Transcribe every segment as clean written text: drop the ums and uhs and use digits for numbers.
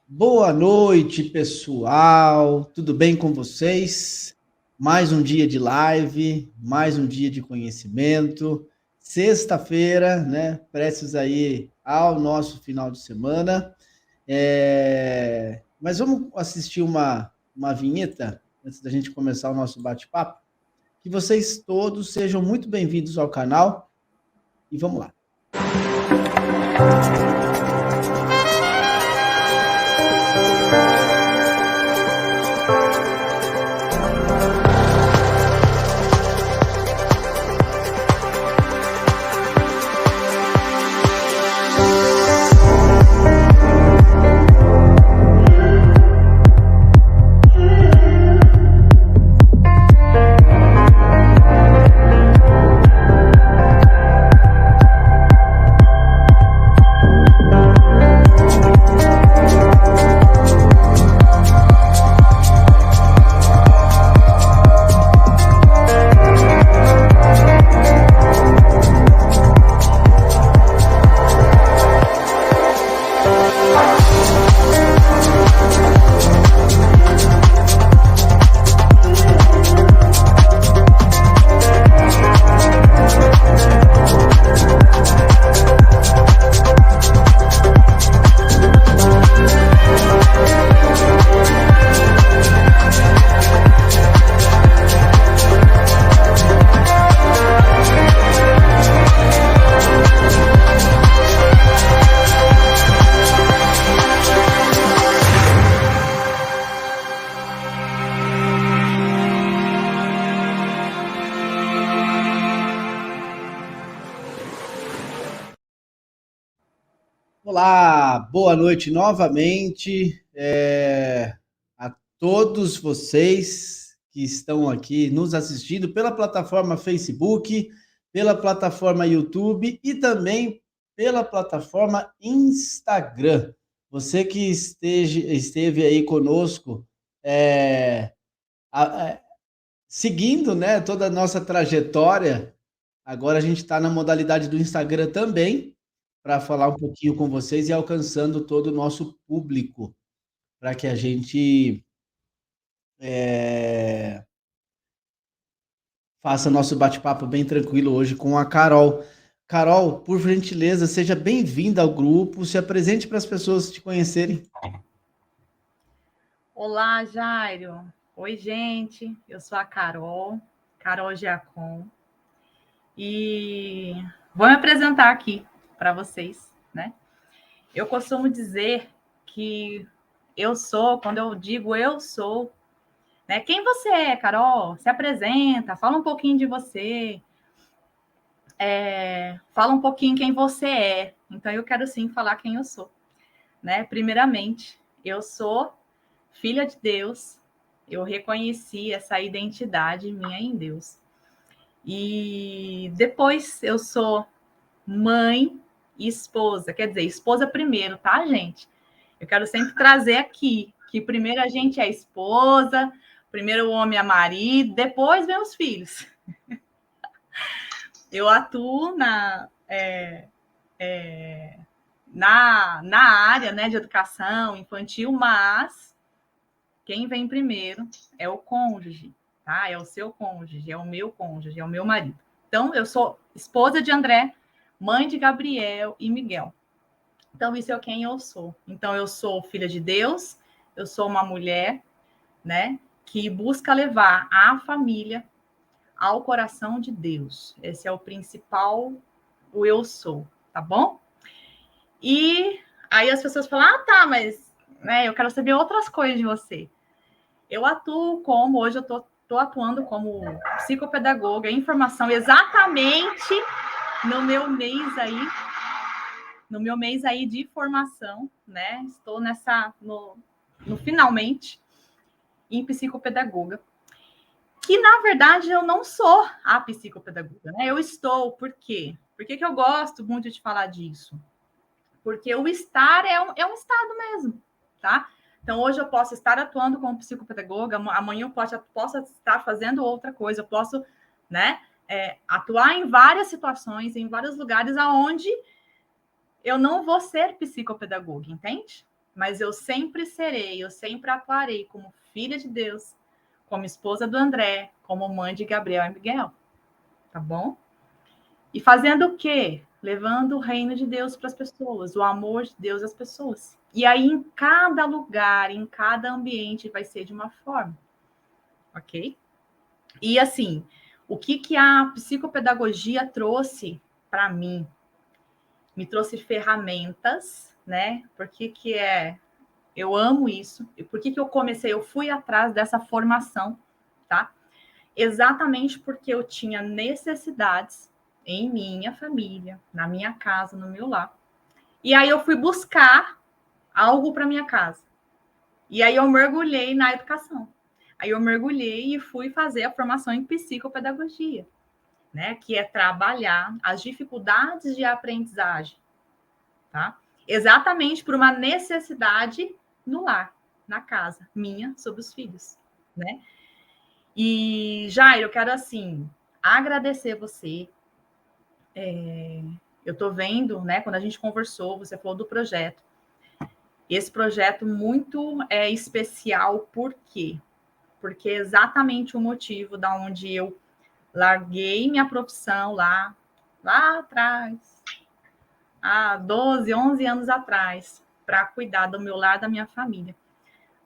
Boa noite, pessoal. Tudo bem com vocês? Mais um dia de live, mais um dia de conhecimento. Sexta-feira, né? Prestes aí ao nosso final de semana. Mas vamos assistir uma vinheta antes da gente começar o nosso bate-papo. Que vocês todos sejam muito bem-vindos ao canal e vamos lá. Olá, boa noite novamente a todos vocês que estão aqui nos assistindo pela plataforma Facebook, pela plataforma YouTube e também pela plataforma Instagram. Você que esteve aí conosco, é, a- a- seguindo, né, toda a nossa trajetória. Agora a gente está na modalidade do Instagram também, para falar um pouquinho com vocês e alcançando todo o nosso público, para que a gente faça nosso bate-papo bem tranquilo hoje com a Carol. Carol, por gentileza, seja bem-vinda ao grupo, se apresente para as pessoas te conhecerem. Olá, Jairo. Oi, gente. Eu sou a Carol Giacom. E vou me apresentar aqui para vocês, né? Eu costumo dizer que quando eu digo eu sou, né? Quem você é, Carol? Se apresenta, fala um pouquinho de você, fala um pouquinho quem você é. Então, eu quero sim falar quem eu sou, né? Primeiramente, eu sou filha de Deus. Eu reconheci essa identidade minha em Deus. E depois eu sou mãe e esposa. Quer dizer, esposa primeiro, tá, gente? Eu quero sempre trazer aqui que primeiro a gente é esposa, primeiro o homem é marido, depois vem os filhos. Eu atuo na área, né, de educação infantil, mas quem vem primeiro é o cônjuge, tá? É o seu cônjuge, é o meu marido. Então, eu sou esposa de André, mãe de Gabriel e Miguel. Então, isso é quem eu sou. Então, eu sou filha de Deus, eu sou uma mulher, né, que busca levar a família ao coração de Deus. Esse é o principal, o eu sou, tá bom? E aí as pessoas falam, tá, mas né, eu quero saber outras coisas de você. Eu atuo hoje eu estou atuando como psicopedagoga em formação exatamente no meu mês aí de formação, né? Estou no finalmente em psicopedagoga. Que, na verdade, eu não sou a psicopedagoga, né? Eu estou, por quê? Por que eu gosto muito de falar disso? Porque o estar é um estado mesmo, tá? Então, hoje eu posso estar atuando como psicopedagoga, amanhã eu posso estar fazendo outra coisa, eu posso, né, atuar em várias situações, em vários lugares aonde eu não vou ser psicopedagoga, entende? mas eu sempre serei, eu sempre atuarei como filha de Deus, como esposa do André, como mãe de Gabriel e Miguel, tá bom? E fazendo o quê? Levando o reino de Deus para as pessoas, o amor de Deus às pessoas. E aí, em cada lugar, em cada ambiente, vai ser de uma forma, ok? E assim, o que a psicopedagogia trouxe para mim? Me trouxe ferramentas, né? Eu amo isso. E por que eu comecei? Eu fui atrás dessa formação, tá? Exatamente porque eu tinha necessidades em minha família, na minha casa, no meu lar. E aí eu fui buscar algo para minha casa. E aí eu mergulhei na educação. Aí eu mergulhei e fui fazer a formação em psicopedagogia, né? Que é trabalhar as dificuldades de aprendizagem, tá? Exatamente por uma necessidade no lar, na casa, minha, sobre os filhos, né? E, Jair, eu quero, assim, agradecer você. Eu tô vendo, né, quando a gente conversou, você falou do projeto. Esse projeto muito especial, por quê? Porque é exatamente o motivo da onde eu larguei minha profissão lá atrás, há 12, 11 anos atrás, para cuidar do meu lar, da minha família.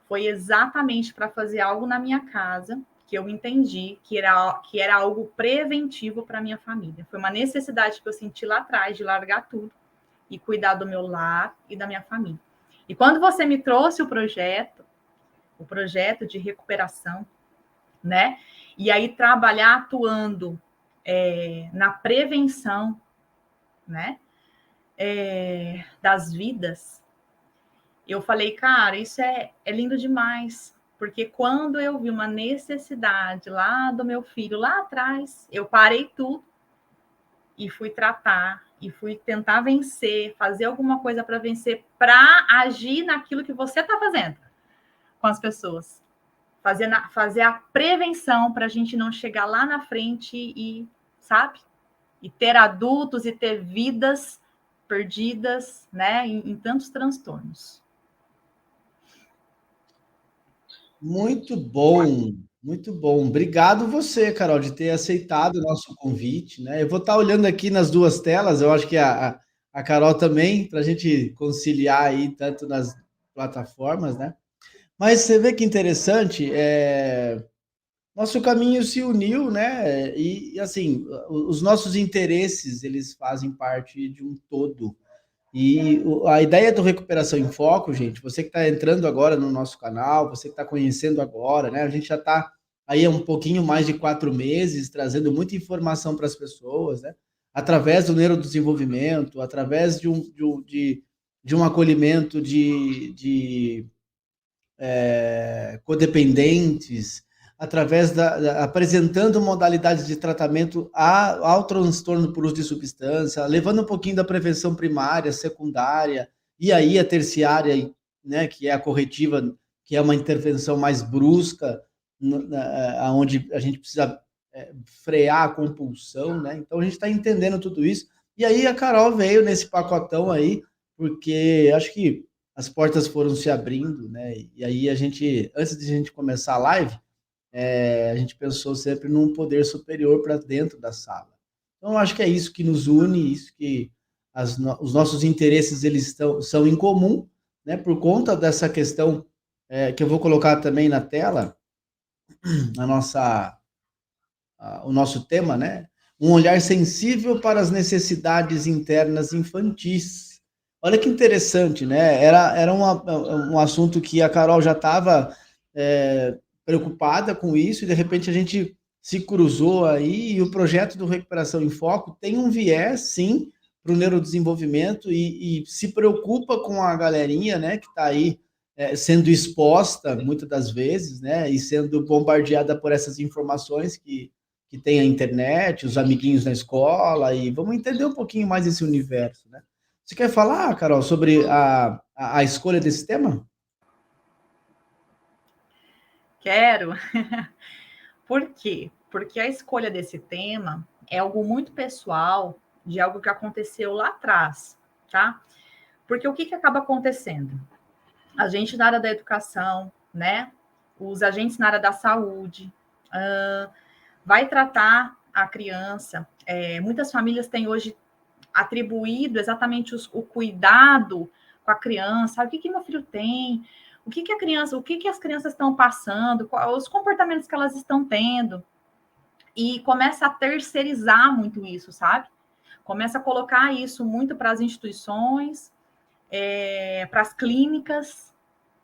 Foi exatamente para fazer algo na minha casa que eu entendi que era algo preventivo para minha família. Foi uma necessidade que eu senti lá atrás de largar tudo e cuidar do meu lar e da minha família. E quando você me trouxe o projeto de recuperação, né? E aí trabalhar atuando na prevenção, né? Das vidas, eu falei, cara, isso é lindo demais. Porque quando eu vi uma necessidade lá do meu filho, lá atrás, eu parei tudo e fui tratar, e fui tentar vencer, fazer alguma coisa para vencer, para agir naquilo que você está fazendo com as pessoas. Fazer a prevenção para a gente não chegar lá na frente e, sabe? E ter adultos e ter vidas perdidas, né? Em tantos transtornos. Muito bom, muito bom. Obrigado você, Carol, de ter aceitado o nosso convite, né? Eu vou estar olhando aqui nas duas telas, eu acho que a Carol também, para a gente conciliar aí tanto nas plataformas, né? Mas você vê que interessante, nosso caminho se uniu, né? E assim, os nossos interesses, eles fazem parte de um todo. E a ideia do Recuperação em Foco, gente, você que está entrando agora no nosso canal, você que está conhecendo agora, né? A gente já está aí há um pouquinho mais de 4 meses, trazendo muita informação para as pessoas, né? Através do neurodesenvolvimento, através de um acolhimento de codependentes, através apresentando modalidades de tratamento ao transtorno por uso de substância, levando um pouquinho da prevenção primária, secundária, e aí a terciária, né, que é a corretiva, que é uma intervenção mais brusca, onde a gente precisa frear a compulsão, né? Então a gente está entendendo tudo isso. E aí a Carol veio nesse pacotão aí, porque acho que as portas foram se abrindo, né? E aí a gente, antes de a gente começar a live, a gente pensou sempre num poder superior para dentro da sala. Então, eu acho que é isso que nos une, isso que os nossos interesses eles são em comum, né? Por conta dessa questão que eu vou colocar também na tela, a nossa, o nosso tema, né? Um olhar sensível para as necessidades internas infantis. Olha que interessante, né? Era um assunto que a Carol já estava preocupada com isso, e de repente a gente se cruzou aí, e o projeto do Recuperação em Foco tem um viés, sim, para o neurodesenvolvimento, e se preocupa com a galerinha, né, que está aí sendo exposta muitas das vezes, né, e sendo bombardeada por essas informações que tem a internet, os amiguinhos na escola, e vamos entender um pouquinho mais esse universo, né? Você quer falar, Carol, sobre a escolha desse tema? Quero. Por quê? Porque a escolha desse tema é algo muito pessoal, de algo que aconteceu lá atrás, tá? Porque o que acaba acontecendo? agentes na área da educação, né? Os agentes na área da saúde, vai tratar a criança. Muitas famílias têm hoje atribuído exatamente o cuidado com a criança. O que meu filho tem? O que as crianças estão passando? Os comportamentos que elas estão tendo? E começa a terceirizar muito isso, sabe? Começa a colocar isso muito para as instituições, para as clínicas,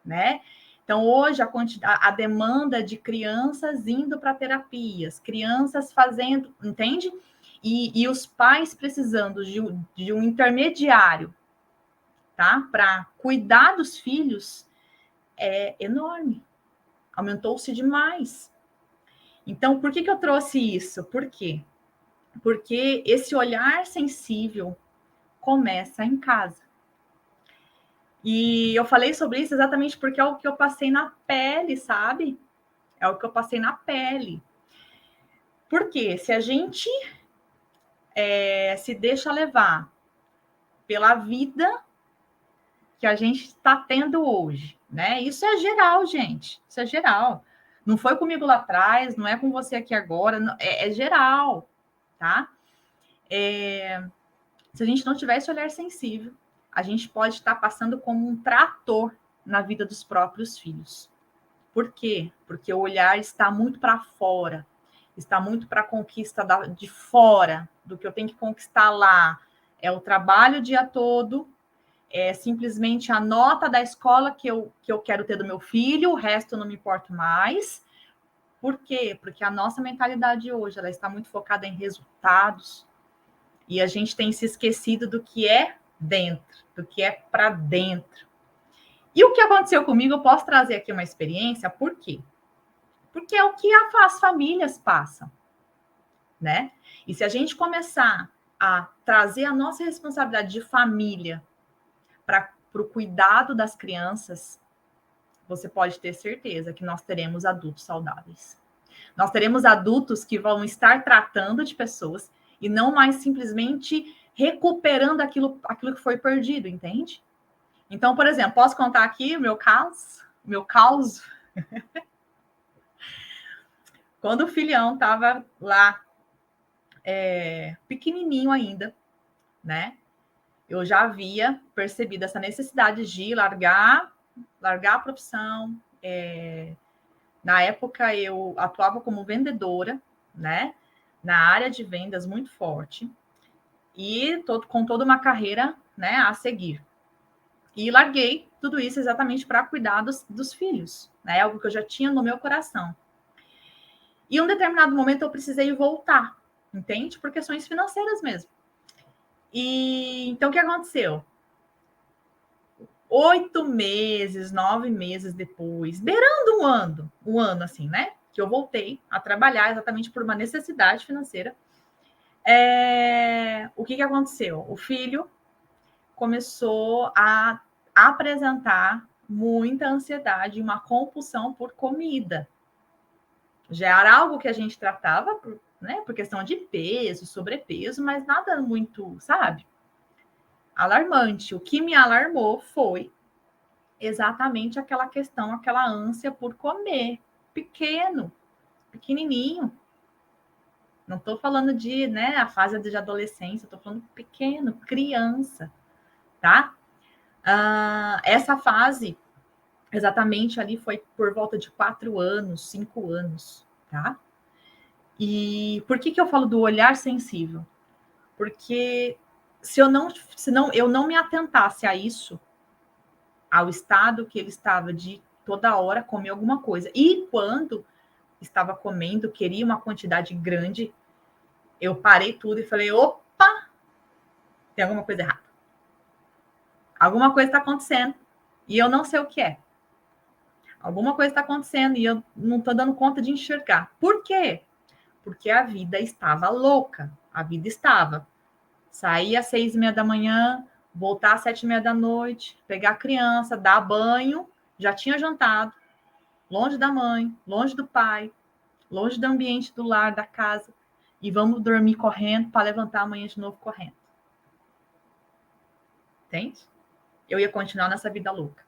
né? Então, hoje, a demanda de crianças indo para terapias, crianças fazendo, entende? E os pais precisando de um intermediário, tá? Para cuidar dos filhos, é enorme. Aumentou-se demais. Então, por que eu trouxe isso? Por quê? Porque esse olhar sensível começa em casa. E eu falei sobre isso exatamente porque é o que eu passei na pele, sabe? É o que eu passei na pele. Porque se a gente se deixa levar pela vida que a gente está tendo hoje, né? Isso é geral, gente. Isso é geral. Não foi comigo lá atrás, não é com você aqui agora, é geral, tá? Se a gente não tiver esse olhar sensível, a gente pode estar passando como um trator na vida dos próprios filhos. Por quê? Porque o olhar está muito para fora, está muito para a conquista de fora, do que eu tenho que conquistar lá. É o trabalho o dia todo, é simplesmente a nota da escola que eu quero ter do meu filho, o resto eu não me importo mais. Por quê? Porque a nossa mentalidade hoje ela está muito focada em resultados e a gente tem se esquecido do que é dentro, do que é para dentro. E o que aconteceu comigo, eu posso trazer aqui uma experiência, por quê? Porque é o que as famílias passam, né? E se a gente começar a trazer a nossa responsabilidade de família para o cuidado das crianças, você pode ter certeza que nós teremos adultos saudáveis. Nós teremos adultos que vão estar tratando de pessoas e não mais simplesmente recuperando aquilo que foi perdido, entende? Então, por exemplo, posso contar aqui o meu caos? Quando o filhão estava lá, pequenininho ainda, né? Eu já havia percebido essa necessidade de largar a profissão. Na época, eu atuava como vendedora, né? Na área de vendas muito forte e com toda uma carreira, né, a seguir. E larguei tudo isso exatamente para cuidar dos filhos, né? Algo que eu já tinha no meu coração. E em um determinado momento eu precisei voltar, entende? Por questões financeiras mesmo. E então o que aconteceu? 8 meses, 9 meses depois, beirando um ano assim, né? Que eu voltei a trabalhar exatamente por uma necessidade financeira. O que aconteceu? O filho começou a apresentar muita ansiedade, uma compulsão por comida. Já era algo que a gente tratava por questão de peso, sobrepeso, mas nada muito, sabe? Alarmante. O que me alarmou foi exatamente aquela questão, aquela ânsia por comer. Pequenininho. Não estou falando de, né, a fase de adolescência, estou falando pequeno, criança, tá? Essa fase, exatamente ali, foi por volta de 4 anos, 5 anos, tá? E por que eu falo do olhar sensível? Porque se eu não me atentasse a isso, ao estado que ele estava de toda hora comer alguma coisa, e quando estava comendo, queria uma quantidade grande, eu parei tudo e falei, opa, tem alguma coisa errada. Alguma coisa está acontecendo e eu não sei o que é. Alguma coisa está acontecendo e eu não estou dando conta de enxergar. Por quê? Porque a vida estava louca. A vida estava. Sair às 6:30 da manhã, voltar às 7:30 da noite, pegar a criança, dar banho, já tinha jantado, longe da mãe, longe do pai, longe do ambiente do lar, da casa, e vamos dormir correndo para levantar amanhã de novo correndo. Entende? Eu ia continuar nessa vida louca.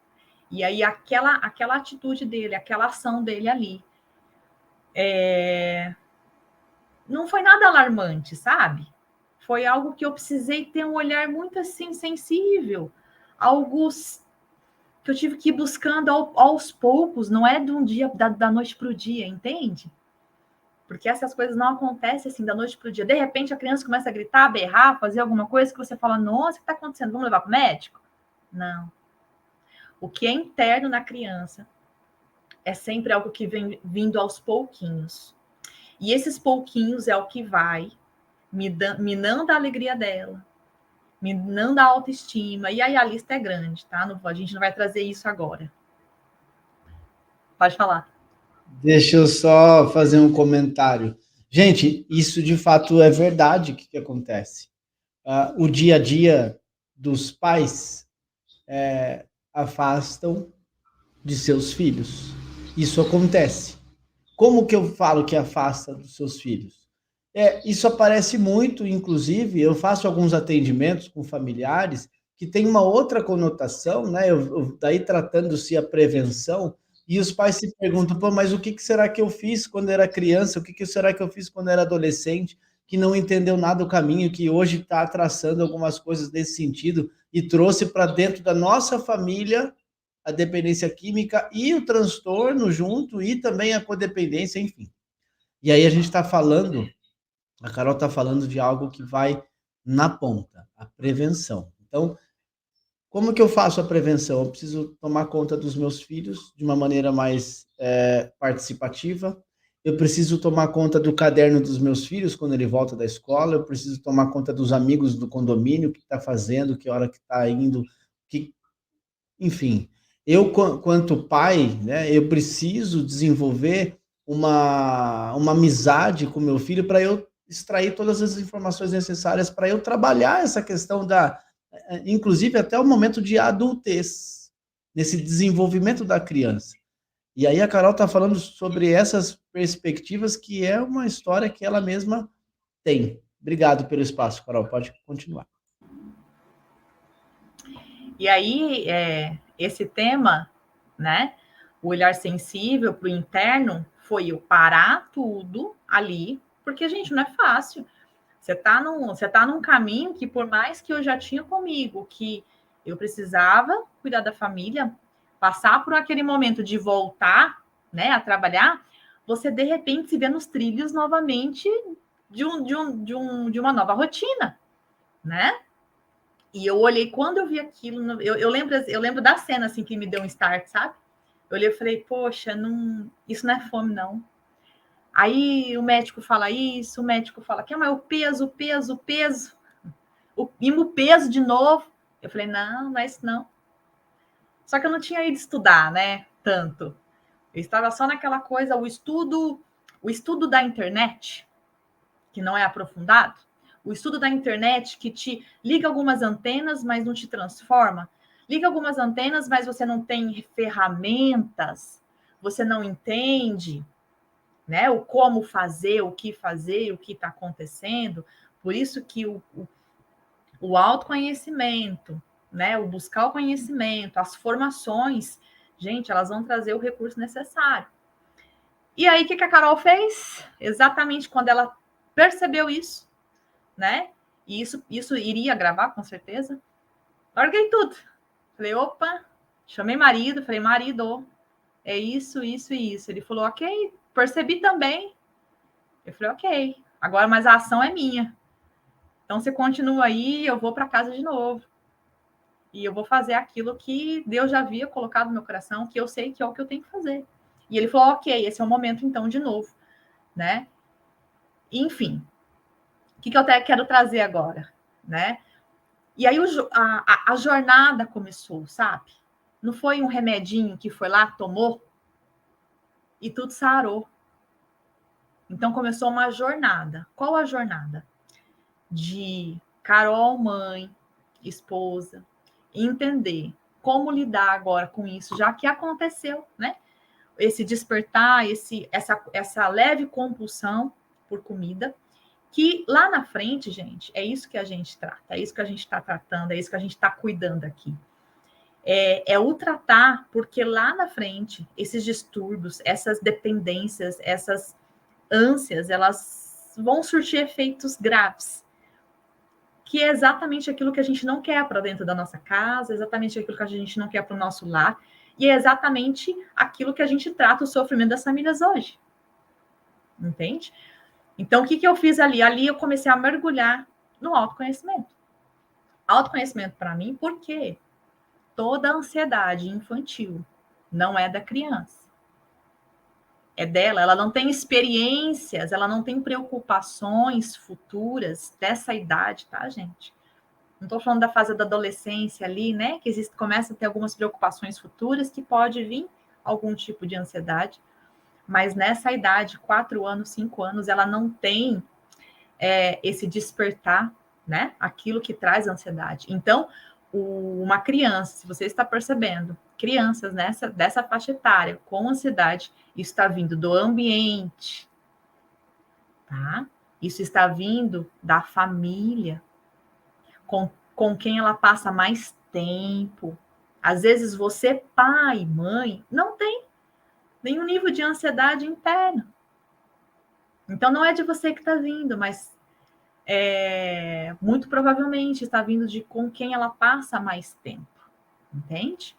E aí aquela atitude dele, aquela ação dele ali, não foi nada alarmante, sabe? Foi algo que eu precisei ter um olhar muito assim sensível, algo que eu tive que ir buscando aos poucos, não é de um dia da noite para o dia, entende? Porque essas coisas não acontecem assim da noite para o dia. De repente a criança começa a gritar, berrar, fazer alguma coisa que você fala, nossa, o que está acontecendo? Vamos levar para o médico? Não. O que é interno na criança é sempre algo que vem vindo aos pouquinhos. E esses pouquinhos é o que vai minando a alegria dela, minando a autoestima. E aí a lista é grande, tá? A gente não vai trazer isso agora. Pode falar. Deixa eu só fazer um comentário. Gente, isso de fato é verdade que acontece. O dia a dia dos pais afastam de seus filhos. Isso acontece. Como que eu falo que afasta dos seus filhos? Isso aparece muito, inclusive, eu faço alguns atendimentos com familiares que tem uma outra conotação, né? Daí tratando-se a prevenção, e os pais se perguntam, pô, mas o que será que eu fiz quando era criança? O que será que eu fiz quando era adolescente? Que não entendeu nada do caminho, que hoje está traçando algumas coisas nesse sentido e trouxe para dentro da nossa família a dependência química e o transtorno junto, e também a codependência, enfim. E aí a gente está falando, a Carol está falando de algo que vai na ponta, a prevenção. Então, como que eu faço a prevenção? Eu preciso tomar conta dos meus filhos de uma maneira mais participativa. Eu preciso tomar conta do caderno dos meus filhos quando ele volta da escola. Eu preciso tomar conta dos amigos do condomínio, o que está fazendo, que hora que está indo, que, enfim. Eu, quanto pai, né, eu preciso desenvolver uma amizade com meu filho para eu extrair todas as informações necessárias para eu trabalhar essa questão inclusive até o momento de adultez, nesse desenvolvimento da criança. E aí a Carol está falando sobre essas perspectivas, que é uma história que ela mesma tem. Obrigado pelo espaço, Carol, pode continuar. E aí, esse tema, né? O olhar sensível para o interno foi eu parar tudo ali, porque, gente, não é fácil. Você tá num caminho que, por mais que eu já tinha comigo, que eu precisava cuidar da família, passar por aquele momento de voltar, né, a trabalhar, você de repente se vê nos trilhos novamente de uma nova rotina, né? E eu olhei, quando eu vi aquilo, eu lembro da cena assim que me deu um start, sabe? Eu olhei e falei, poxa, isso não é fome, não. Aí o médico fala isso, o médico fala que mas o peso, o peso, o peso. O peso de novo. Eu falei, não é isso não. Só que eu não tinha ido estudar, né? Tanto. Eu estava só naquela coisa, o estudo da internet, que não é aprofundado, o estudo da internet que te liga algumas antenas, mas não te transforma. Liga algumas antenas, mas você não tem ferramentas, você não entende, né? O como fazer, o que está acontecendo. Por isso que o autoconhecimento, né? O buscar o conhecimento, as formações, gente, elas vão trazer o recurso necessário. E aí, o que a Carol fez? Exatamente quando ela percebeu isso, né? E isso iria gravar, com certeza. Larguei tudo. Falei, opa, chamei marido, falei, marido, é isso, isso e isso. Ele falou, ok, percebi também. Eu falei, ok, agora, mas a ação é minha. Então, você continua aí, eu vou para casa de novo. E eu vou fazer aquilo que Deus já havia colocado no meu coração, que eu sei que é o que eu tenho que fazer. E ele falou, ok, esse é o momento, então, de novo, né? Enfim, o que eu até quero trazer agora, né? E aí a jornada começou, sabe? Não foi um remedinho que foi lá, tomou e tudo sarou. Então começou uma jornada. Qual a jornada? De Carol, mãe, esposa, entender como lidar agora com isso, já que aconteceu, né? Esse despertar, essa leve compulsão por comida, que lá na frente, gente, é isso que a gente trata, é isso que a gente está tratando, é isso que a gente está cuidando aqui. é o tratar, porque lá na frente, esses distúrbios, essas dependências, essas ânsias, elas vão surtir efeitos graves, que é exatamente aquilo que a gente não quer para dentro da nossa casa, exatamente aquilo que a gente não quer para o nosso lar, e é exatamente aquilo que a gente trata o sofrimento das famílias hoje. Entende? Então, o que eu fiz ali? Ali eu comecei a mergulhar no autoconhecimento. Autoconhecimento para mim, por quê? Toda ansiedade infantil não é da criança. É dela, ela não tem experiências, ela não tem preocupações futuras dessa idade, tá, gente? Não estou falando da fase da adolescência ali, né? Que existe, começa a ter algumas preocupações futuras que pode vir algum tipo de ansiedade, mas nessa idade, 4 anos, 5 anos, ela não tem esse despertar, né? Aquilo que traz ansiedade. Então, uma criança, se você está percebendo, crianças dessa faixa etária com ansiedade, isso está vindo do ambiente, tá? Isso está vindo da família, com quem ela passa mais tempo. Às vezes você, pai, mãe, não tem nenhum nível de ansiedade interna. Então não é de você que está vindo, mas muito provavelmente está vindo de com quem ela passa mais tempo, entende?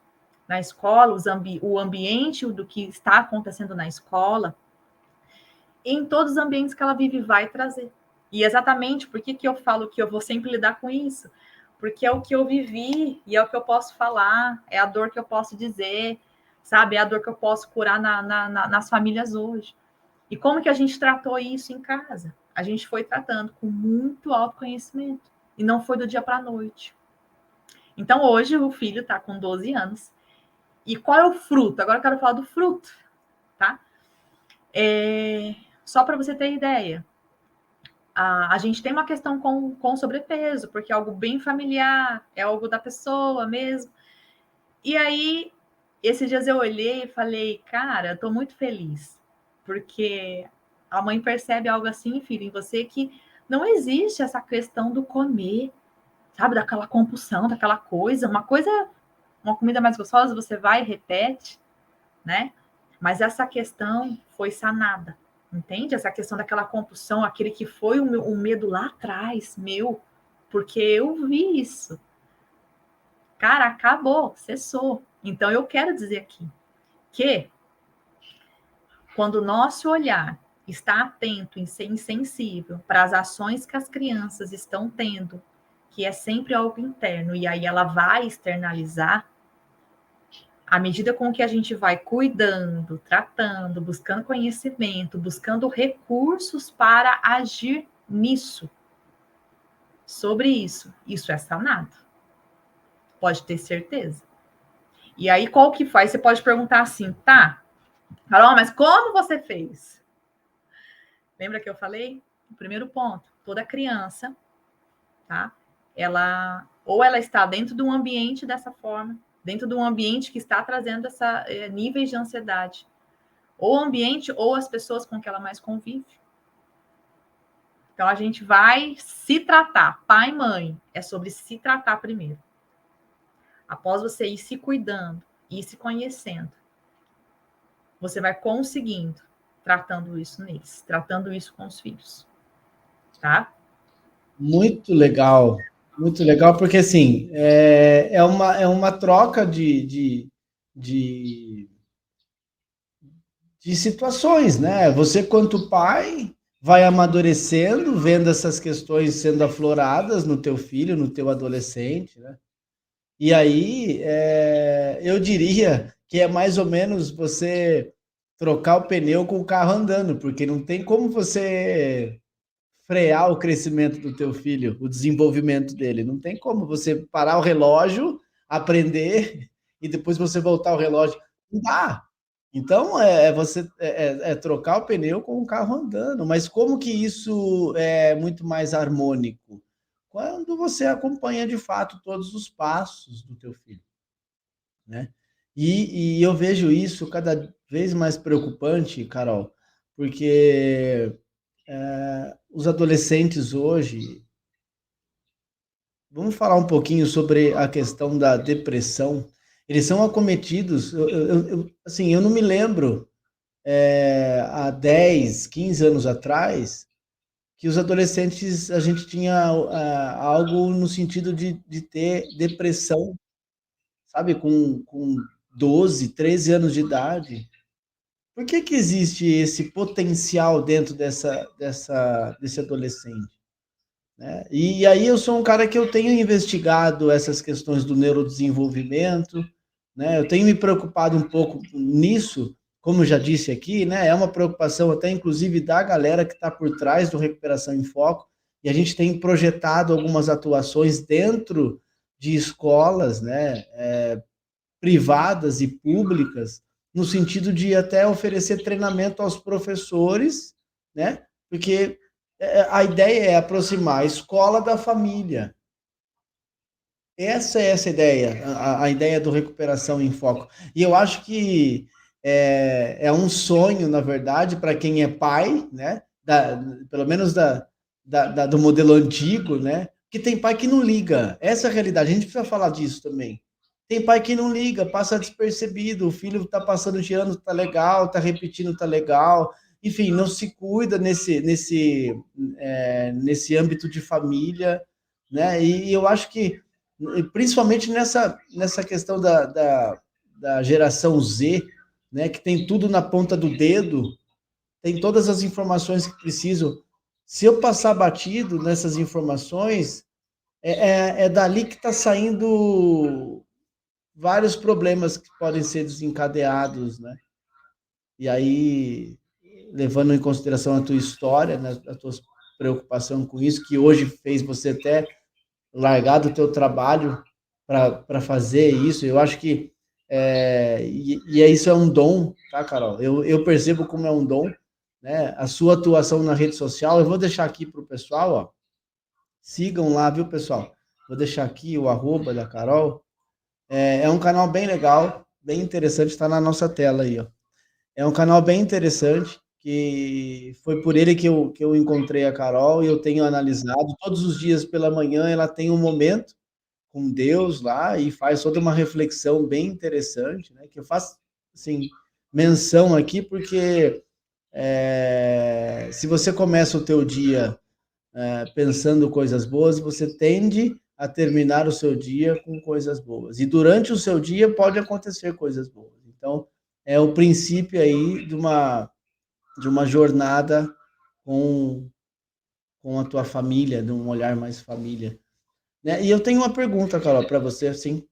Na escola, o ambiente do que está acontecendo na escola, em todos os ambientes que ela vive, vai trazer. E exatamente por que eu falo que eu vou sempre lidar com isso? Porque é o que eu vivi e é o que eu posso falar, é a dor que eu posso dizer, sabe? É a dor que eu posso curar nas famílias hoje. E como que a gente tratou isso em casa? A gente foi tratando com muito autoconhecimento. E não foi do dia para a noite. Então, hoje, o filho está com 12 anos. E qual é o fruto? Agora eu quero falar do fruto, tá? Só para você ter ideia. A gente tem uma questão com sobrepeso, porque é algo bem familiar, é algo da pessoa mesmo. E aí, esses dias eu olhei e falei, cara, eu tô muito feliz, porque a mãe percebe algo assim, filho, em você, que não existe essa questão do comer, sabe, daquela compulsão, daquela coisa, uma comida mais gostosa, você vai e repete, né? Mas essa questão foi sanada, entende? Essa questão daquela compulsão, aquele que foi o medo lá atrás, meu, porque eu vi isso. Cara, acabou, cessou. Então, eu quero dizer aqui que quando o nosso olhar está atento e insensível para as ações que as crianças estão tendo, que é sempre algo interno, e aí ela vai externalizar, à medida com que a gente vai cuidando, tratando, buscando conhecimento, buscando recursos para agir nisso, sobre isso, isso é sanado. Pode ter certeza. E aí, qual que faz? Você pode perguntar assim, tá, Carol, mas como você fez? Lembra que eu falei? O primeiro ponto, toda criança, tá? Ela está dentro de um ambiente dessa forma, dentro de um ambiente que está trazendo níveis de ansiedade, ou o ambiente ou as pessoas com que ela mais convive. Então a gente vai se tratar, pai e mãe, é sobre se tratar primeiro. Após você ir se cuidando, ir se conhecendo, você vai conseguindo tratando isso neles, tratando isso com os filhos, tá? Muito legal, porque assim, é uma troca de, de situações, né? Você, quanto pai, vai amadurecendo, vendo essas questões sendo afloradas no teu filho, no teu adolescente, né? E aí, eu diria que é mais ou menos você trocar o pneu com o carro andando, porque não tem como você frear o crescimento do teu filho, o desenvolvimento dele. Não tem como você parar o relógio, aprender e depois você voltar o relógio. Não dá. Então, você trocar o pneu com o carro andando. Mas como que isso é muito mais harmônico? Quando você acompanha de fato todos os passos do teu filho, né? E eu vejo isso cada vez mais preocupante, Carol, porque os adolescentes hoje. Vamos falar um pouquinho sobre a questão da depressão. eles são acometidos, assim, eu não me lembro, há 10, 15 anos atrás, que os adolescentes, a gente tinha algo no sentido de ter depressão, sabe, com 12, 13 anos de idade. Por que que existe esse potencial dentro desse adolescente? Né? E aí eu sou um cara que eu tenho investigado essas questões do neurodesenvolvimento, né? Eu tenho me preocupado um pouco nisso, como eu já disse aqui, né? É uma preocupação até inclusive da galera que está por trás do Recuperação em Foco, e a gente tem projetado algumas atuações dentro de escolas, né? Privadas e públicas, no sentido de até oferecer treinamento aos professores, né? Porque a ideia é aproximar a escola da família. Essa ideia, a ideia do Recuperação em Foco. E eu acho que é um sonho, na verdade, para quem é pai, né? Pelo menos do modelo antigo, né? Que tem pai que não liga. Essa é a realidade. A gente precisa falar disso também. Tem pai que não liga, passa despercebido. O filho está passando de ano, tá legal, tá repetindo, tá legal. Enfim, não se cuida nesse âmbito de família, né? E eu acho que principalmente nessa questão da geração Z, né, que tem tudo na ponta do dedo, tem todas as informações que preciso. Se eu passar batido nessas informações, é dali que está saindo vários problemas que podem ser desencadeados, né? E aí, levando em consideração a tua história, né, a tua preocupação com isso, que hoje fez você até largar do teu trabalho para fazer isso. Eu acho que isso é um dom, tá, Carol? Eu percebo como é um dom, né? A sua atuação na rede social. Eu vou deixar aqui para o pessoal, ó. Sigam lá, viu, pessoal? Vou deixar aqui o arroba da Carol. É um canal bem legal, bem interessante, está na nossa tela aí, ó. É um canal bem interessante, que foi por ele que eu encontrei a Carol e eu tenho analisado. Todos os dias pela manhã ela tem um momento com Deus lá e faz toda uma reflexão bem interessante, né? Que eu faço assim menção aqui porque se você começa o teu dia pensando coisas boas, você tende a terminar o seu dia com coisas boas. E durante o seu dia pode acontecer coisas boas. Então, é o princípio aí de uma jornada com, com a tua família, de um olhar mais família. Né? E eu tenho uma pergunta, Carol, para você, assim,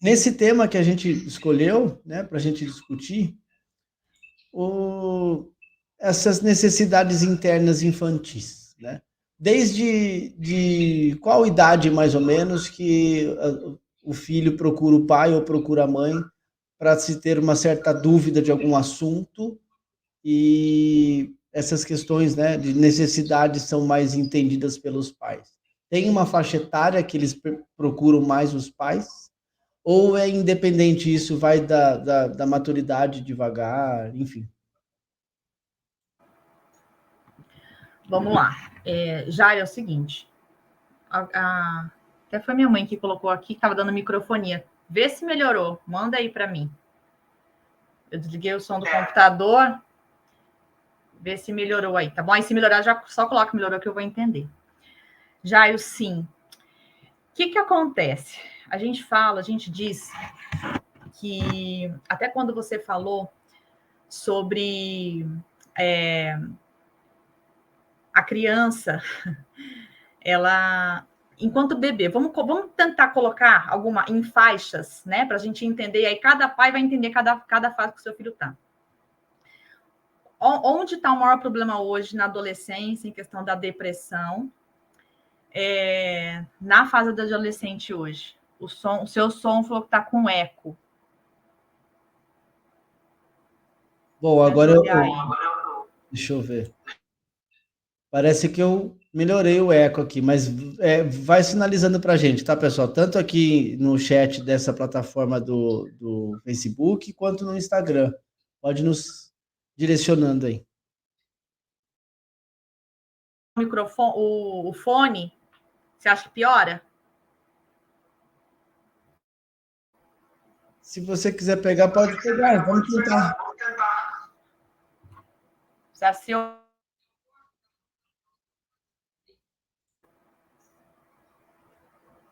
nesse tema que a gente escolheu, né, para a gente discutir, essas necessidades internas infantis, né? Desde qual idade, mais ou menos, que o filho procura o pai ou procura a mãe para se ter uma certa dúvida de algum assunto e essas questões, né, de necessidades são mais entendidas pelos pais. Tem uma faixa etária que eles procuram mais os pais? Ou é independente isso, vai da maturidade devagar, enfim? Vamos lá. Já é o seguinte. Até foi minha mãe que colocou aqui, que estava dando microfonia. Vê se melhorou. Manda aí para mim. Eu desliguei o som do computador. Vê se melhorou aí, tá bom? Aí se melhorar, já só coloca melhorou que eu vou entender. Jairo, sim. O que acontece? A gente diz que até quando você falou sobre a criança, ela, enquanto bebê, vamos tentar colocar alguma em faixas, né, para a gente entender, e aí cada pai vai entender cada fase que o seu filho está. Onde está o maior problema hoje na adolescência, em questão da depressão, na fase da adolescente hoje? O seu som falou que está com eco. Bom, agora deixa eu ver. Parece que eu melhorei o eco aqui, mas vai sinalizando para a gente, tá, pessoal? Tanto aqui no chat dessa plataforma do Facebook, quanto no Instagram. Pode nos direcionando aí. O microfone, o fone, você acha que piora? Se você quiser pegar, pode pegar. Vamos tentar.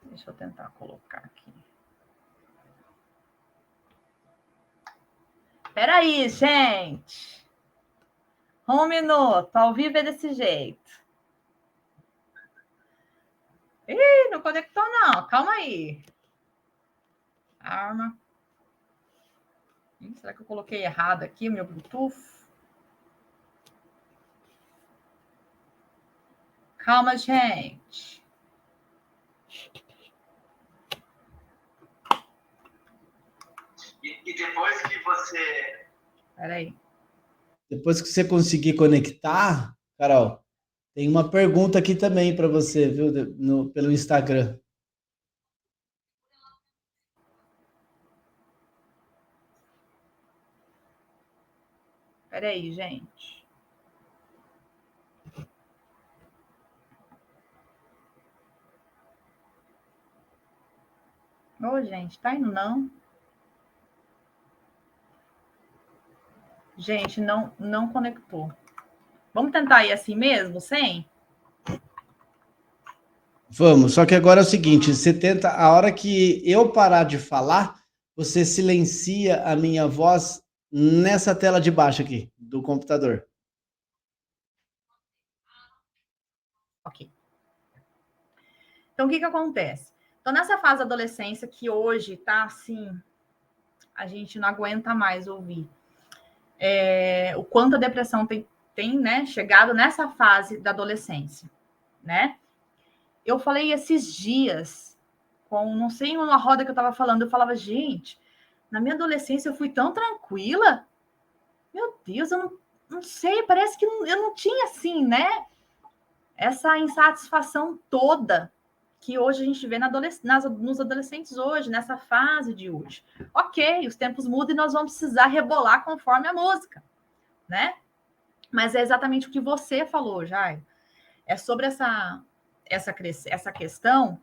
Deixa eu tentar colocar aqui. Peraí, gente. Um minuto. Ao vivo é desse jeito. Ih, não conectou, não. Calma aí. Arma. Será que eu coloquei errado aqui o meu Bluetooth? Calma, gente. E depois que você... Peraí. Depois que você conseguir conectar, Carol, tem uma pergunta aqui também para você, viu? Pelo Instagram. Peraí, gente. Ô, gente, tá indo não? Gente, não conectou. Vamos tentar ir assim mesmo, sem? Vamos, só que agora é o seguinte, você tenta, a hora que eu parar de falar, você silencia a minha voz nessa tela de baixo aqui, do computador. Ok. Então, o que acontece? Então, nessa fase da adolescência, que hoje tá assim, a gente não aguenta mais ouvir o quanto a depressão tem né, chegado nessa fase da adolescência, né? Eu falei esses dias, não sei, uma roda que eu estava falando, eu falava, gente, na minha adolescência eu fui tão tranquila, meu Deus, eu não sei, parece que eu não tinha assim, né? Essa insatisfação toda que hoje a gente vê nos adolescentes hoje, nessa fase de hoje. Ok, os tempos mudam e nós vamos precisar rebolar conforme a música, né? Mas é exatamente o que você falou, Jair. É sobre essa questão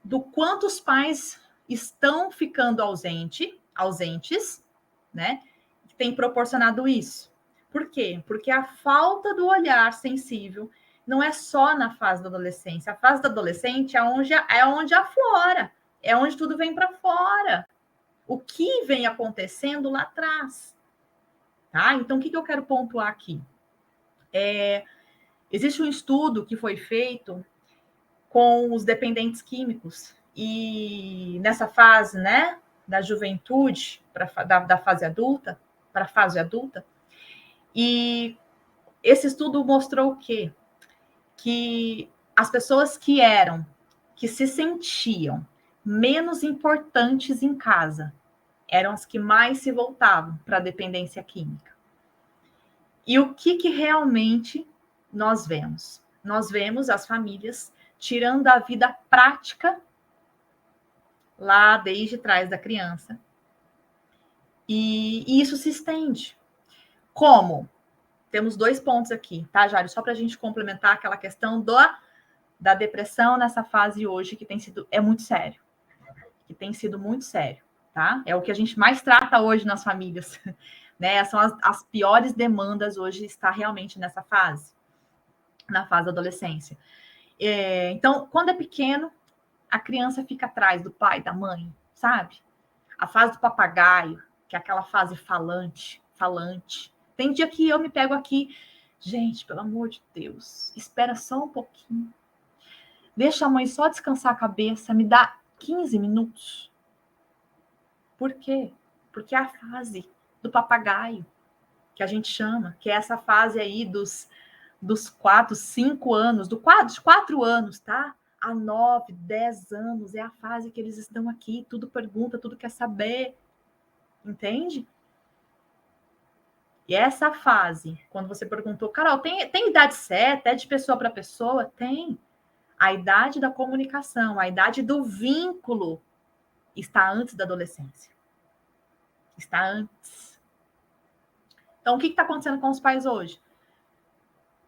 do quanto os pais estão ficando ausentes, né? Que tem proporcionado isso. Por quê? Porque a falta do olhar sensível não é só na fase da adolescência. A fase da adolescente é onde aflora, é onde tudo vem para fora. O que vem acontecendo lá atrás. Tá? Então, o que eu quero pontuar aqui? Existe um estudo que foi feito com os dependentes químicos. E nessa fase, né, da juventude, da fase adulta, para a fase adulta, e esse estudo mostrou o quê? Que as pessoas que se sentiam menos importantes em casa, eram as que mais se voltavam para a dependência química. E o que realmente nós vemos? Nós vemos as famílias tirando a vida prática lá desde trás da criança. E isso se estende. Como? Temos 2 pontos aqui, tá, Jário? Só para a gente complementar aquela questão da depressão nessa fase hoje, que é muito sério. Que tem sido muito sério, tá? É o que a gente mais trata hoje nas famílias. Né? São as piores demandas hoje, está realmente nessa fase, na fase da adolescência. Então, quando é pequeno, a criança fica atrás do pai, da mãe, sabe? A fase do papagaio, que é aquela fase falante. Tem dia que eu me pego aqui, gente, pelo amor de Deus, espera só um pouquinho. Deixa a mãe só descansar a cabeça, me dá 15 minutos. Por quê? Porque é a fase do papagaio, que a gente chama, que é essa fase aí dos 4, 5 anos, dos 4 anos, tá? A 9, 10 anos, é a fase que eles estão aqui, tudo pergunta, tudo quer saber, entende? E essa fase, quando você perguntou, Carol, tem idade certa? É de pessoa para pessoa? Tem. A idade da comunicação, a idade do vínculo está antes da adolescência. Está antes. Então, o que está acontecendo com os pais hoje?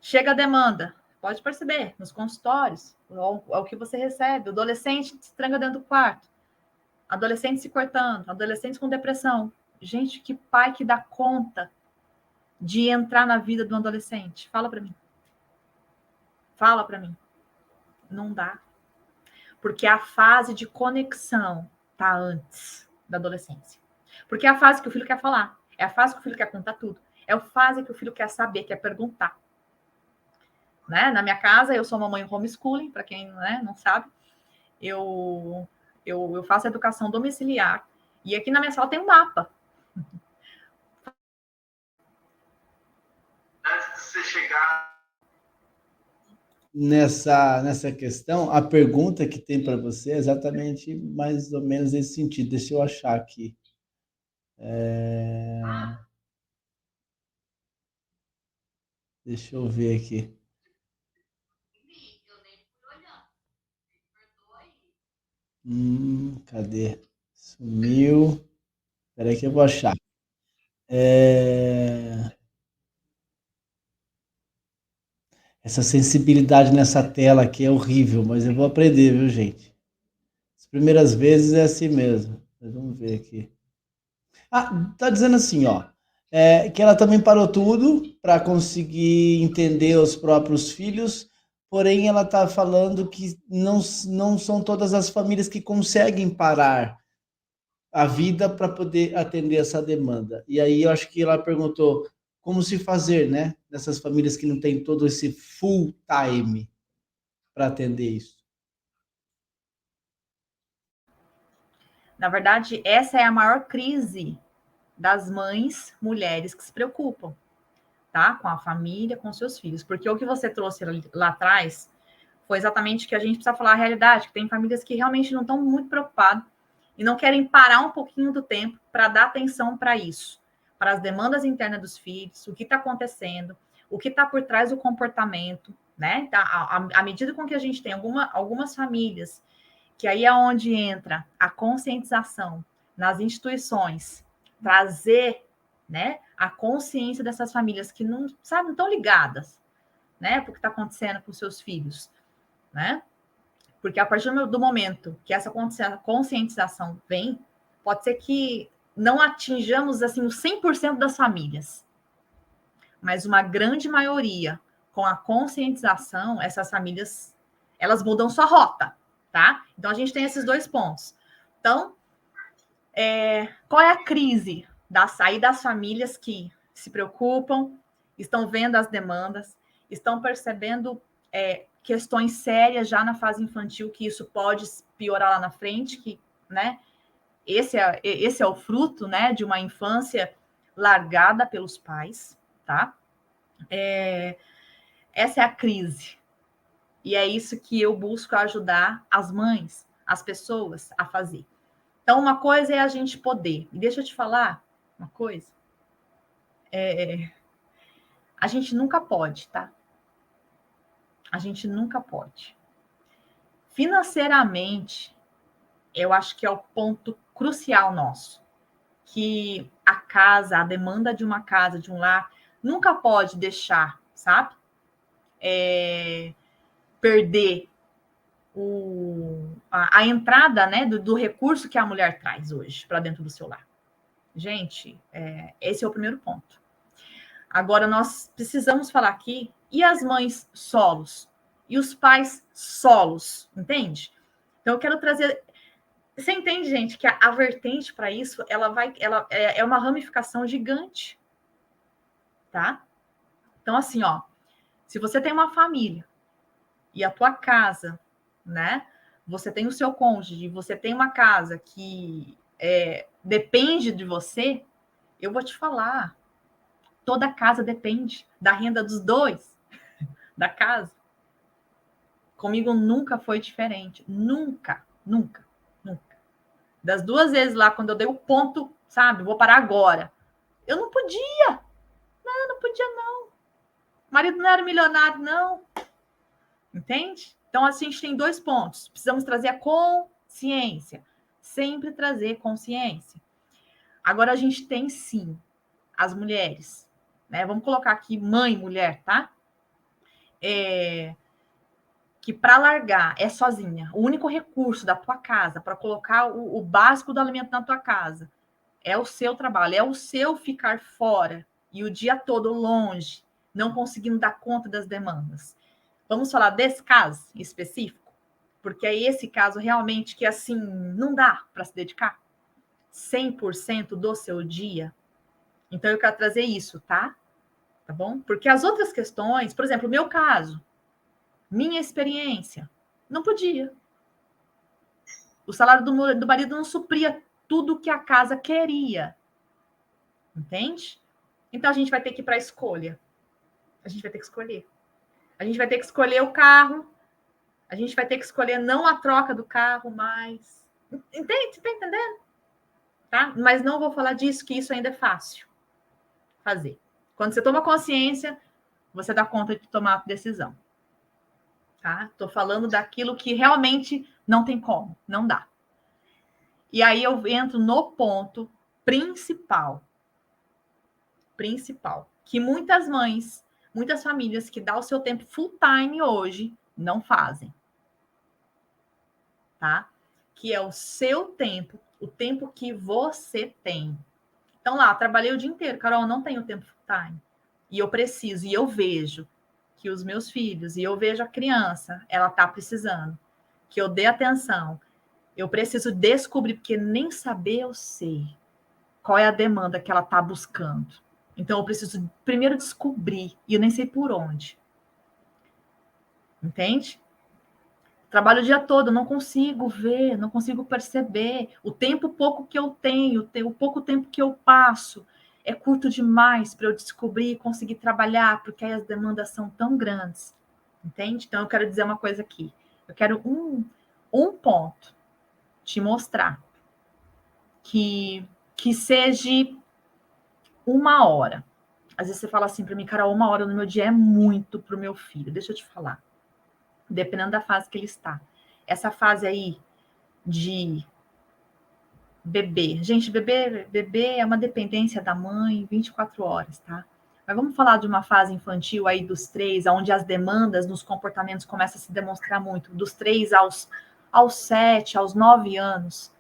Chega a demanda, pode perceber, nos consultórios, é o que você recebe. O adolescente se tranca dentro do quarto. adolescentes se cortando, adolescentes com depressão. Gente, que pai que dá conta de entrar na vida de um adolescente? Fala para mim. Fala para mim. Não dá. Porque a fase de conexão tá antes da adolescência. Porque é a fase que o filho quer falar. É a fase que o filho quer contar tudo. É a fase que o filho quer saber, quer perguntar. Né? Na minha casa, eu sou mamãe homeschooling, para quem, né, não sabe. Eu faço educação domiciliar. E aqui na minha sala tem um mapa. Antes de você chegar nessa questão, a pergunta que tem para você é exatamente mais ou menos nesse sentido. Deixa eu achar aqui. Deixa eu ver aqui. Cadê? Sumiu. Espera aí que eu vou achar. Essa sensibilidade nessa tela aqui é horrível, mas eu vou aprender, viu, gente? As primeiras vezes é assim mesmo. Mas vamos ver aqui. Ah, tá dizendo assim, ó, que ela também parou tudo para conseguir entender os próprios filhos, porém ela tá falando que não são todas as famílias que conseguem parar a vida para poder atender essa demanda. E aí eu acho que ela perguntou como se fazer, né, nessas famílias que não tem todo esse full time para atender isso. Na verdade, essa é a maior crise das mães mulheres que se preocupam, tá? Com a família, com seus filhos. Porque o que você trouxe lá atrás foi exatamente que a gente precisa falar a realidade, que tem famílias que realmente não estão muito preocupadas e não querem parar um pouquinho do tempo para dar atenção para isso, para as demandas internas dos filhos, o que está acontecendo, o que está por trás do comportamento, né? À medida com que a gente tem algumas famílias, que aí é onde entra a conscientização nas instituições, trazer, né, a consciência dessas famílias que não, sabe, não estão ligadas, né, para o que está acontecendo com seus filhos, né? Porque a partir do momento que essa conscientização vem, pode ser que não atinjamos assim os 100% das famílias, mas uma grande maioria, com a conscientização, essas famílias, elas mudam sua rota, tá? Então a gente tem esses dois pontos. Então, qual é a crise da saída das famílias que se preocupam, estão vendo as demandas, estão percebendo questões sérias já na fase infantil, que isso pode piorar lá na frente, que, né, esse é o fruto, né, de uma infância largada pelos pais, tá? Essa é a crise. E é isso que eu busco ajudar as mães, as pessoas a fazer. Então, uma coisa é a gente poder. E deixa eu te falar uma coisa. A gente nunca pode, tá? A gente nunca pode. Financeiramente, eu acho que é o ponto crucial nosso. Que a casa, a demanda de uma casa, de um lar, nunca pode deixar, sabe? Perder a entrada, né, do recurso que a mulher traz hoje para dentro do seu lar. Gente, esse é o primeiro ponto. Agora, nós precisamos falar aqui, e as mães solos? E os pais solos, entende? Então, eu quero trazer... Você entende, gente, que a vertente para isso, ela é uma ramificação gigante, tá? Então, assim, ó, se você tem uma família e a tua casa, né? Você tem o seu cônjuge, você tem uma casa que depende de você, eu vou te falar, toda casa depende da renda dos dois, da casa. Comigo nunca foi diferente. Nunca, nunca, nunca. Das duas vezes lá, quando eu dei o ponto, sabe, vou parar agora. Eu não podia. Não podia, não. O marido não era milionário, não. Entende? Então, assim, a gente tem dois pontos. Precisamos trazer a consciência. Sempre trazer consciência. Agora, a gente tem, sim, as mulheres. Né? Vamos colocar aqui mãe, mulher, tá? que para largar é sozinha, o único recurso da tua casa para colocar o básico do alimento na tua casa é o seu trabalho, é o seu ficar fora e o dia todo longe, não conseguindo dar conta das demandas. Vamos falar desse caso específico? Porque é esse caso realmente que, assim, não dá para se dedicar 100% do seu dia. Então, eu quero trazer isso, tá? Tá bom? Porque as outras questões, por exemplo, o meu caso, minha experiência, não podia. O salário do marido não supria tudo que a casa queria. Entende? Então, a gente vai ter que ir para a escolha. A gente vai ter que escolher. A gente vai ter que escolher o carro. A gente vai ter que escolher não a troca do carro, mas... Entende? Você tá entendendo? Tá? Mas não vou falar disso, que isso ainda é fácil fazer. Quando você toma consciência, você dá conta de tomar a decisão. Tá? Tô falando daquilo que realmente não tem como, não dá. E aí eu entro no ponto principal, que muitas mães, muitas famílias que dão o seu tempo full time hoje não fazem. Tá? Que é o seu tempo, o tempo que você tem. Então lá, trabalhei o dia inteiro, Carol, não tenho tempo full time. E eu preciso, e eu vejo que os meus filhos, e eu vejo a criança, ela tá precisando que eu dê atenção. Eu preciso descobrir, porque nem saber eu sei qual é a demanda que ela tá buscando. Então eu preciso primeiro descobrir, e eu nem sei por onde. Entende? Trabalho o dia todo, não consigo ver, não consigo perceber. O tempo pouco que eu tenho, o pouco tempo que eu passo, é curto demais para eu descobrir e conseguir trabalhar, porque aí as demandas são tão grandes. Entende? Então, eu quero dizer uma coisa aqui. Eu quero um ponto te mostrar que seja 1 hora. Às vezes você fala assim para mim, Carol, 1 hora no meu dia é muito para o meu filho. Deixa eu te falar. Dependendo da fase que ele está. Essa fase aí de bebê. Gente, bebê é uma dependência da mãe 24 horas, tá? Mas vamos falar de uma fase infantil aí dos 3, onde as demandas nos comportamentos começam a se demonstrar muito, dos 3 aos 7, aos 9 anos.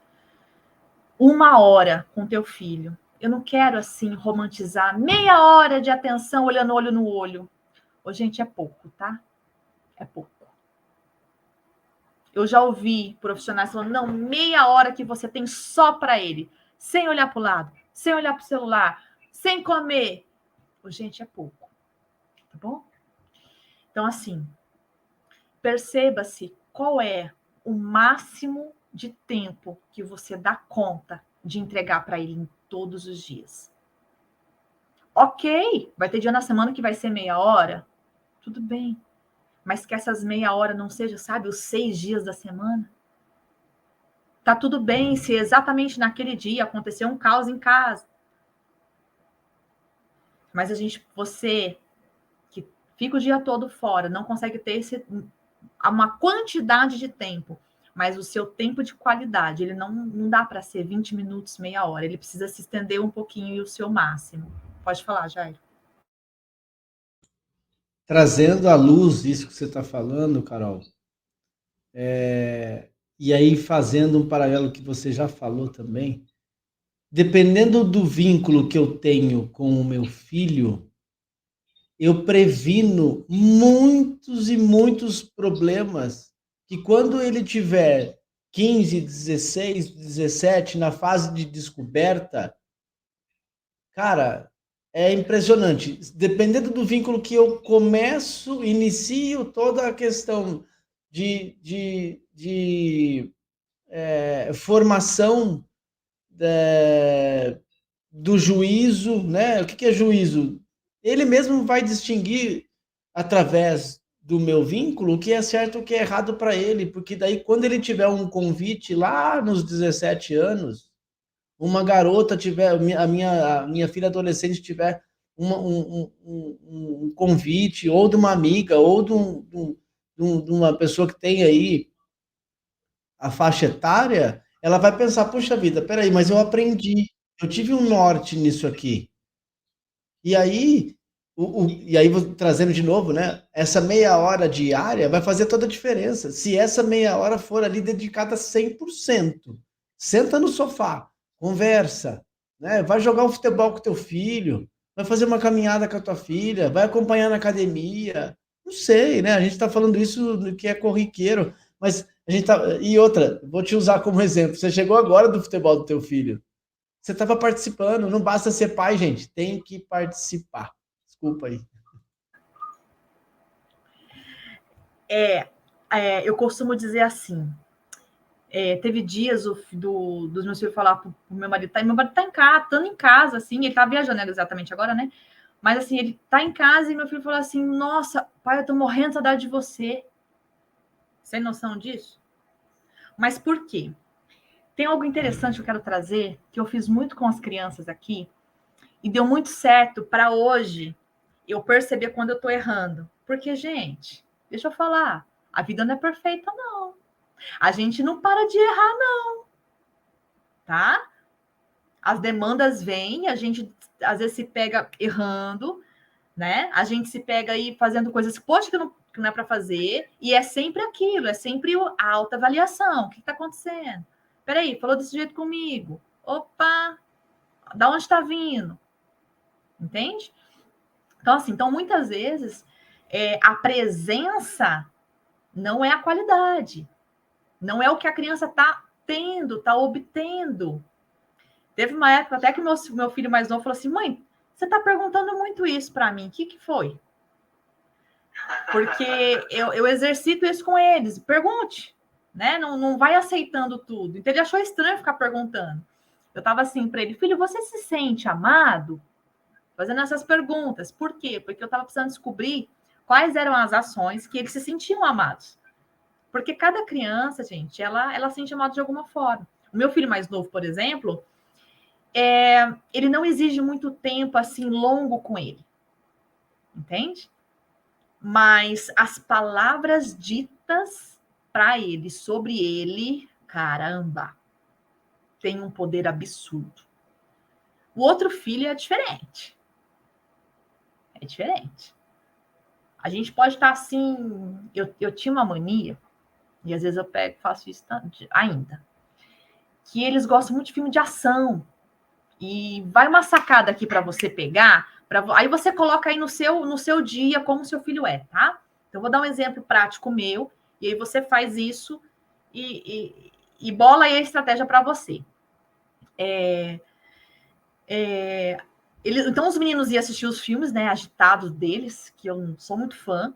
1 hora com teu filho. Eu não quero, assim, romantizar meia hora de atenção olhando olho no olho. Ô, gente, é pouco, tá? É pouco. Eu já ouvi profissionais falando, não, meia hora que você tem só para ele, sem olhar para o lado, sem olhar para o celular, sem comer. Ô, gente, é pouco, tá bom? Então, assim, perceba-se qual é o máximo de tempo que você dá conta de entregar para ele em todos os dias. Ok, vai ter dia na semana que vai ser meia hora, tudo bem. Mas que essas meia hora não seja, sabe, os 6 dias da semana. Tá tudo bem se exatamente naquele dia aconteceu um caos em casa. Mas você que fica o dia todo fora, não consegue ter uma quantidade de tempo, mas o seu tempo de qualidade, ele não dá para ser 20 minutos, meia hora, ele precisa se estender um pouquinho e o seu máximo. Pode falar, Jair. Trazendo à luz isso que você está falando, Carol, e aí fazendo um paralelo que você já falou também, dependendo do vínculo que eu tenho com o meu filho, eu previno muitos e muitos problemas que quando ele tiver 15, 16, 17, na fase de descoberta, cara, é impressionante. Dependendo do vínculo que eu inicio toda a questão de formação do juízo, né? O que é juízo? Ele mesmo vai distinguir através do meu vínculo o que é certo e o que é errado para ele, porque daí quando ele tiver um convite lá nos 17 anos, uma garota tiver, a minha filha adolescente tiver um convite, ou de uma amiga, ou de uma pessoa que tem aí a faixa etária, ela vai pensar, puxa vida, peraí, mas eu aprendi, eu tive um norte nisso aqui. E aí, E aí, trazendo de novo, né? Essa meia hora diária vai fazer toda a diferença. Se essa meia hora for ali dedicada 100%, senta no sofá, conversa, né? Vai jogar um futebol com teu filho, vai fazer uma caminhada com a tua filha, vai acompanhar na academia. Não sei, né? A gente está falando isso do que é corriqueiro, mas a gente tá. E outra, vou te usar como exemplo. Você chegou agora do futebol do teu filho. Você estava participando, não basta ser pai, gente, tem que participar. Desculpa aí. Eu costumo dizer assim, teve dias dos meus filhos falar pro meu marido, meu marido tá em casa, estando em casa, assim, ele tá viajando exatamente agora, né? Mas assim, ele tá em casa e meu filho falou assim, nossa, pai, eu tô morrendo de saudade de você. Sem noção disso? Mas por quê? Tem algo interessante que eu quero trazer, que eu fiz muito com as crianças aqui, e deu muito certo para hoje eu perceber quando eu tô errando. Porque, gente, deixa eu falar, a vida não é perfeita, não. A gente não para de errar, não. Tá? As demandas vêm, a gente às vezes se pega errando, né? A gente se pega aí fazendo coisas que não é para fazer, e é sempre aquilo, é sempre a autoavaliação. O que está acontecendo? Peraí, falou desse jeito comigo. Opa, da onde está vindo? Entende? Então, assim, muitas vezes a presença não é a qualidade, não é o que a criança está tendo, está obtendo. Teve uma época até que meu filho mais novo falou assim, mãe, você está perguntando muito isso para mim, o que foi? Porque eu exercito isso com eles, pergunte, né? Não vai aceitando tudo. Então ele achou estranho ficar perguntando. Eu estava assim para ele, filho, você se sente amado? Fazendo essas perguntas. Por quê? Porque eu estava precisando descobrir quais eram as ações que eles se sentiam amados. Porque cada criança, gente, ela se sente amada de alguma forma. O meu filho mais novo, por exemplo, ele não exige muito tempo assim longo com ele. Entende? Mas as palavras ditas para ele, sobre ele, caramba, tem um poder absurdo. O outro filho é diferente. É diferente. A gente pode estar assim. Eu tinha uma mania, e às vezes eu pego e faço isso ainda, que eles gostam muito de filme de ação. E vai uma sacada aqui para você pegar, aí você coloca aí no seu dia como seu filho é, tá? Então, eu vou dar um exemplo prático meu, e aí você faz isso e bola aí a estratégia para você. Então, os meninos iam assistir os filmes, né, agitados deles, que eu não sou muito fã,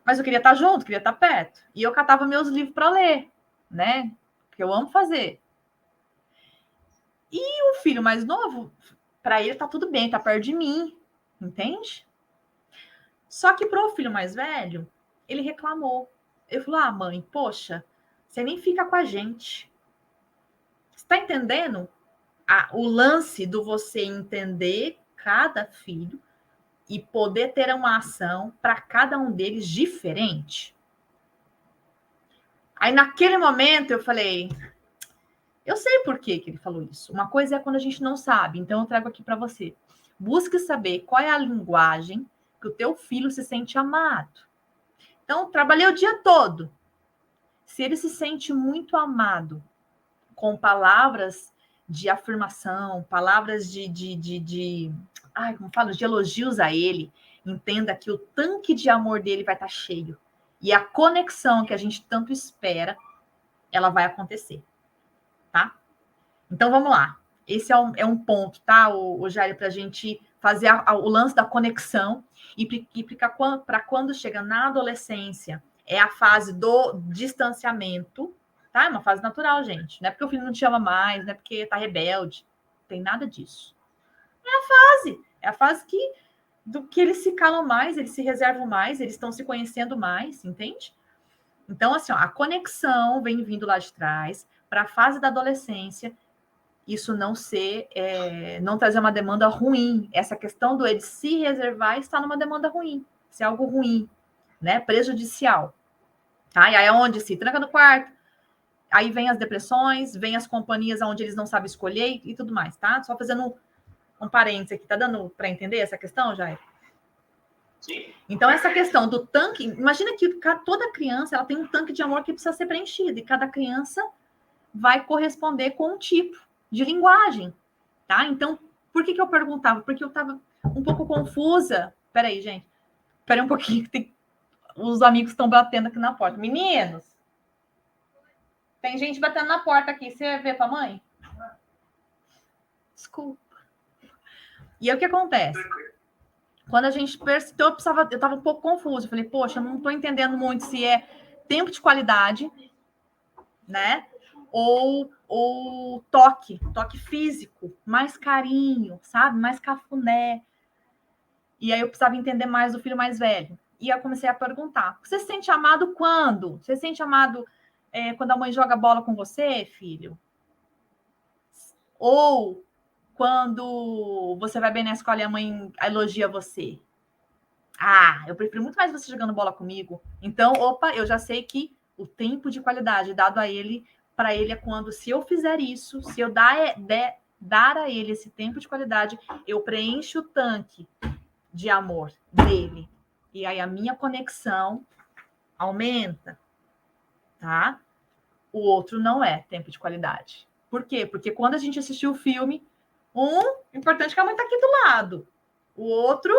mas eu queria estar junto, queria estar perto. E eu catava meus livros para ler, né? Que eu amo fazer. E o filho mais novo, para ele tá tudo bem, tá perto de mim, entende? Só que pro filho mais velho, ele reclamou. Ele falou: ah, mãe, poxa, você nem fica com a gente. Você tá entendendo o lance do você entender cada filho e poder ter uma ação para cada um deles diferente? Aí, naquele momento, eu falei: eu sei por que ele falou isso. Uma coisa é quando a gente não sabe, então eu trago aqui para você. Busque saber qual é a linguagem que o teu filho se sente amado. Então, trabalhei o dia todo. Se ele se sente muito amado com palavras de afirmação, palavras como falo, de elogios a ele, entenda que o tanque de amor dele vai estar cheio. E a conexão que a gente tanto espera, ela vai acontecer, tá? Então, vamos lá. Esse é um ponto, tá, o Jair, para a gente fazer o lance da conexão e para quando chega na adolescência, é a fase do distanciamento, tá? É uma fase natural, gente. Não é porque o filho não te ama mais, não é porque tá rebelde. Não tem nada disso. É a fase que eles se calam mais, eles se reservam mais, eles estão se conhecendo mais, entende? Então, assim, ó, a conexão vem vindo lá de trás para a fase da adolescência, isso não trazer uma demanda ruim. Essa questão do ele se reservar está numa demanda ruim, se é algo ruim, né? Prejudicial. Tá? E aí é onde se tranca no quarto, aí vem as depressões, vem as companhias onde eles não sabem escolher e tudo mais, tá? Só fazendo um parênteses aqui, tá dando para entender essa questão, Jair? Então, essa questão do tanque, imagina que toda criança ela tem um tanque de amor que precisa ser preenchido, e cada criança vai corresponder com um tipo de linguagem, tá? Então, por que eu perguntava? Porque eu estava um pouco confusa. Peraí, gente. Peraí um pouquinho, que os amigos estão batendo aqui na porta. Meninos, tem gente batendo na porta aqui. Você vê tua mãe? Desculpa. E aí, o que acontece? Quando a gente percebeu, eu estava um pouco confusa. Eu falei, poxa, eu não estou entendendo muito se é tempo de qualidade, né? Ou toque físico, mais carinho, sabe? Mais cafuné. E aí eu precisava entender mais do filho mais velho. E eu comecei a perguntar: você se sente amado quando? Você se sente amado quando a mãe joga bola com você, filho? Ou quando você vai bem na escola e a mãe elogia você? Ah, eu prefiro muito mais você jogando bola comigo. Então, opa, eu já sei que o tempo de qualidade dado a ele, para ele, é quando, se eu fizer isso, se eu dar a ele esse tempo de qualidade, eu preencho o tanque de amor dele. E aí a minha conexão aumenta, tá? O outro não é tempo de qualidade. Por quê? Porque quando a gente assistiu o filme, importante é que a mãe tá aqui do lado. O outro,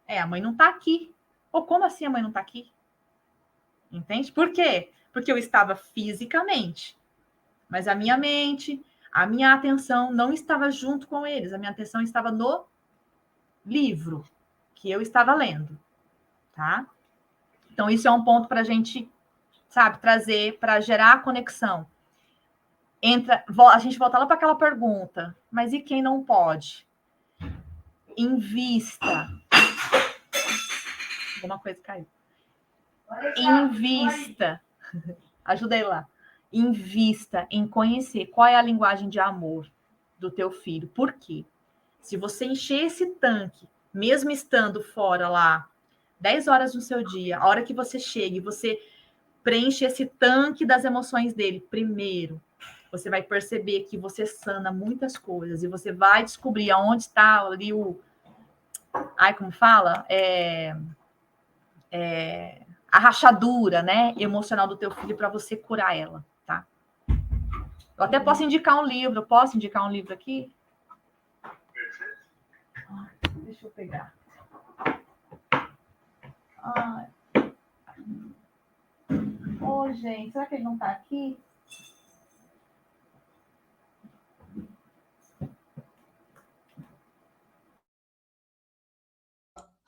a mãe não tá aqui. Ou como assim a mãe não tá aqui? Entende? Por quê? Porque eu estava fisicamente, mas a minha mente, a minha atenção não estava junto com eles. A minha atenção estava no livro que eu estava lendo, tá? Então, isso é um ponto para a gente, sabe, trazer, para gerar a conexão. A gente volta lá para aquela pergunta, mas e quem não pode? Invista. Alguma coisa caiu. Invista. Ajuda aí lá. Invista em conhecer qual é a linguagem de amor do teu filho. Por quê? Se você encher esse tanque, mesmo estando fora lá, 10 horas no seu dia, a hora que você chega e você preenche esse tanque das emoções dele primeiro, você vai perceber que você sana muitas coisas e você vai descobrir aonde está ali como fala? A rachadura, né, emocional do teu filho para você curar ela, tá? Eu até posso indicar um livro. Posso indicar um livro aqui? Deixa eu pegar. Gente, será que ele não está aqui?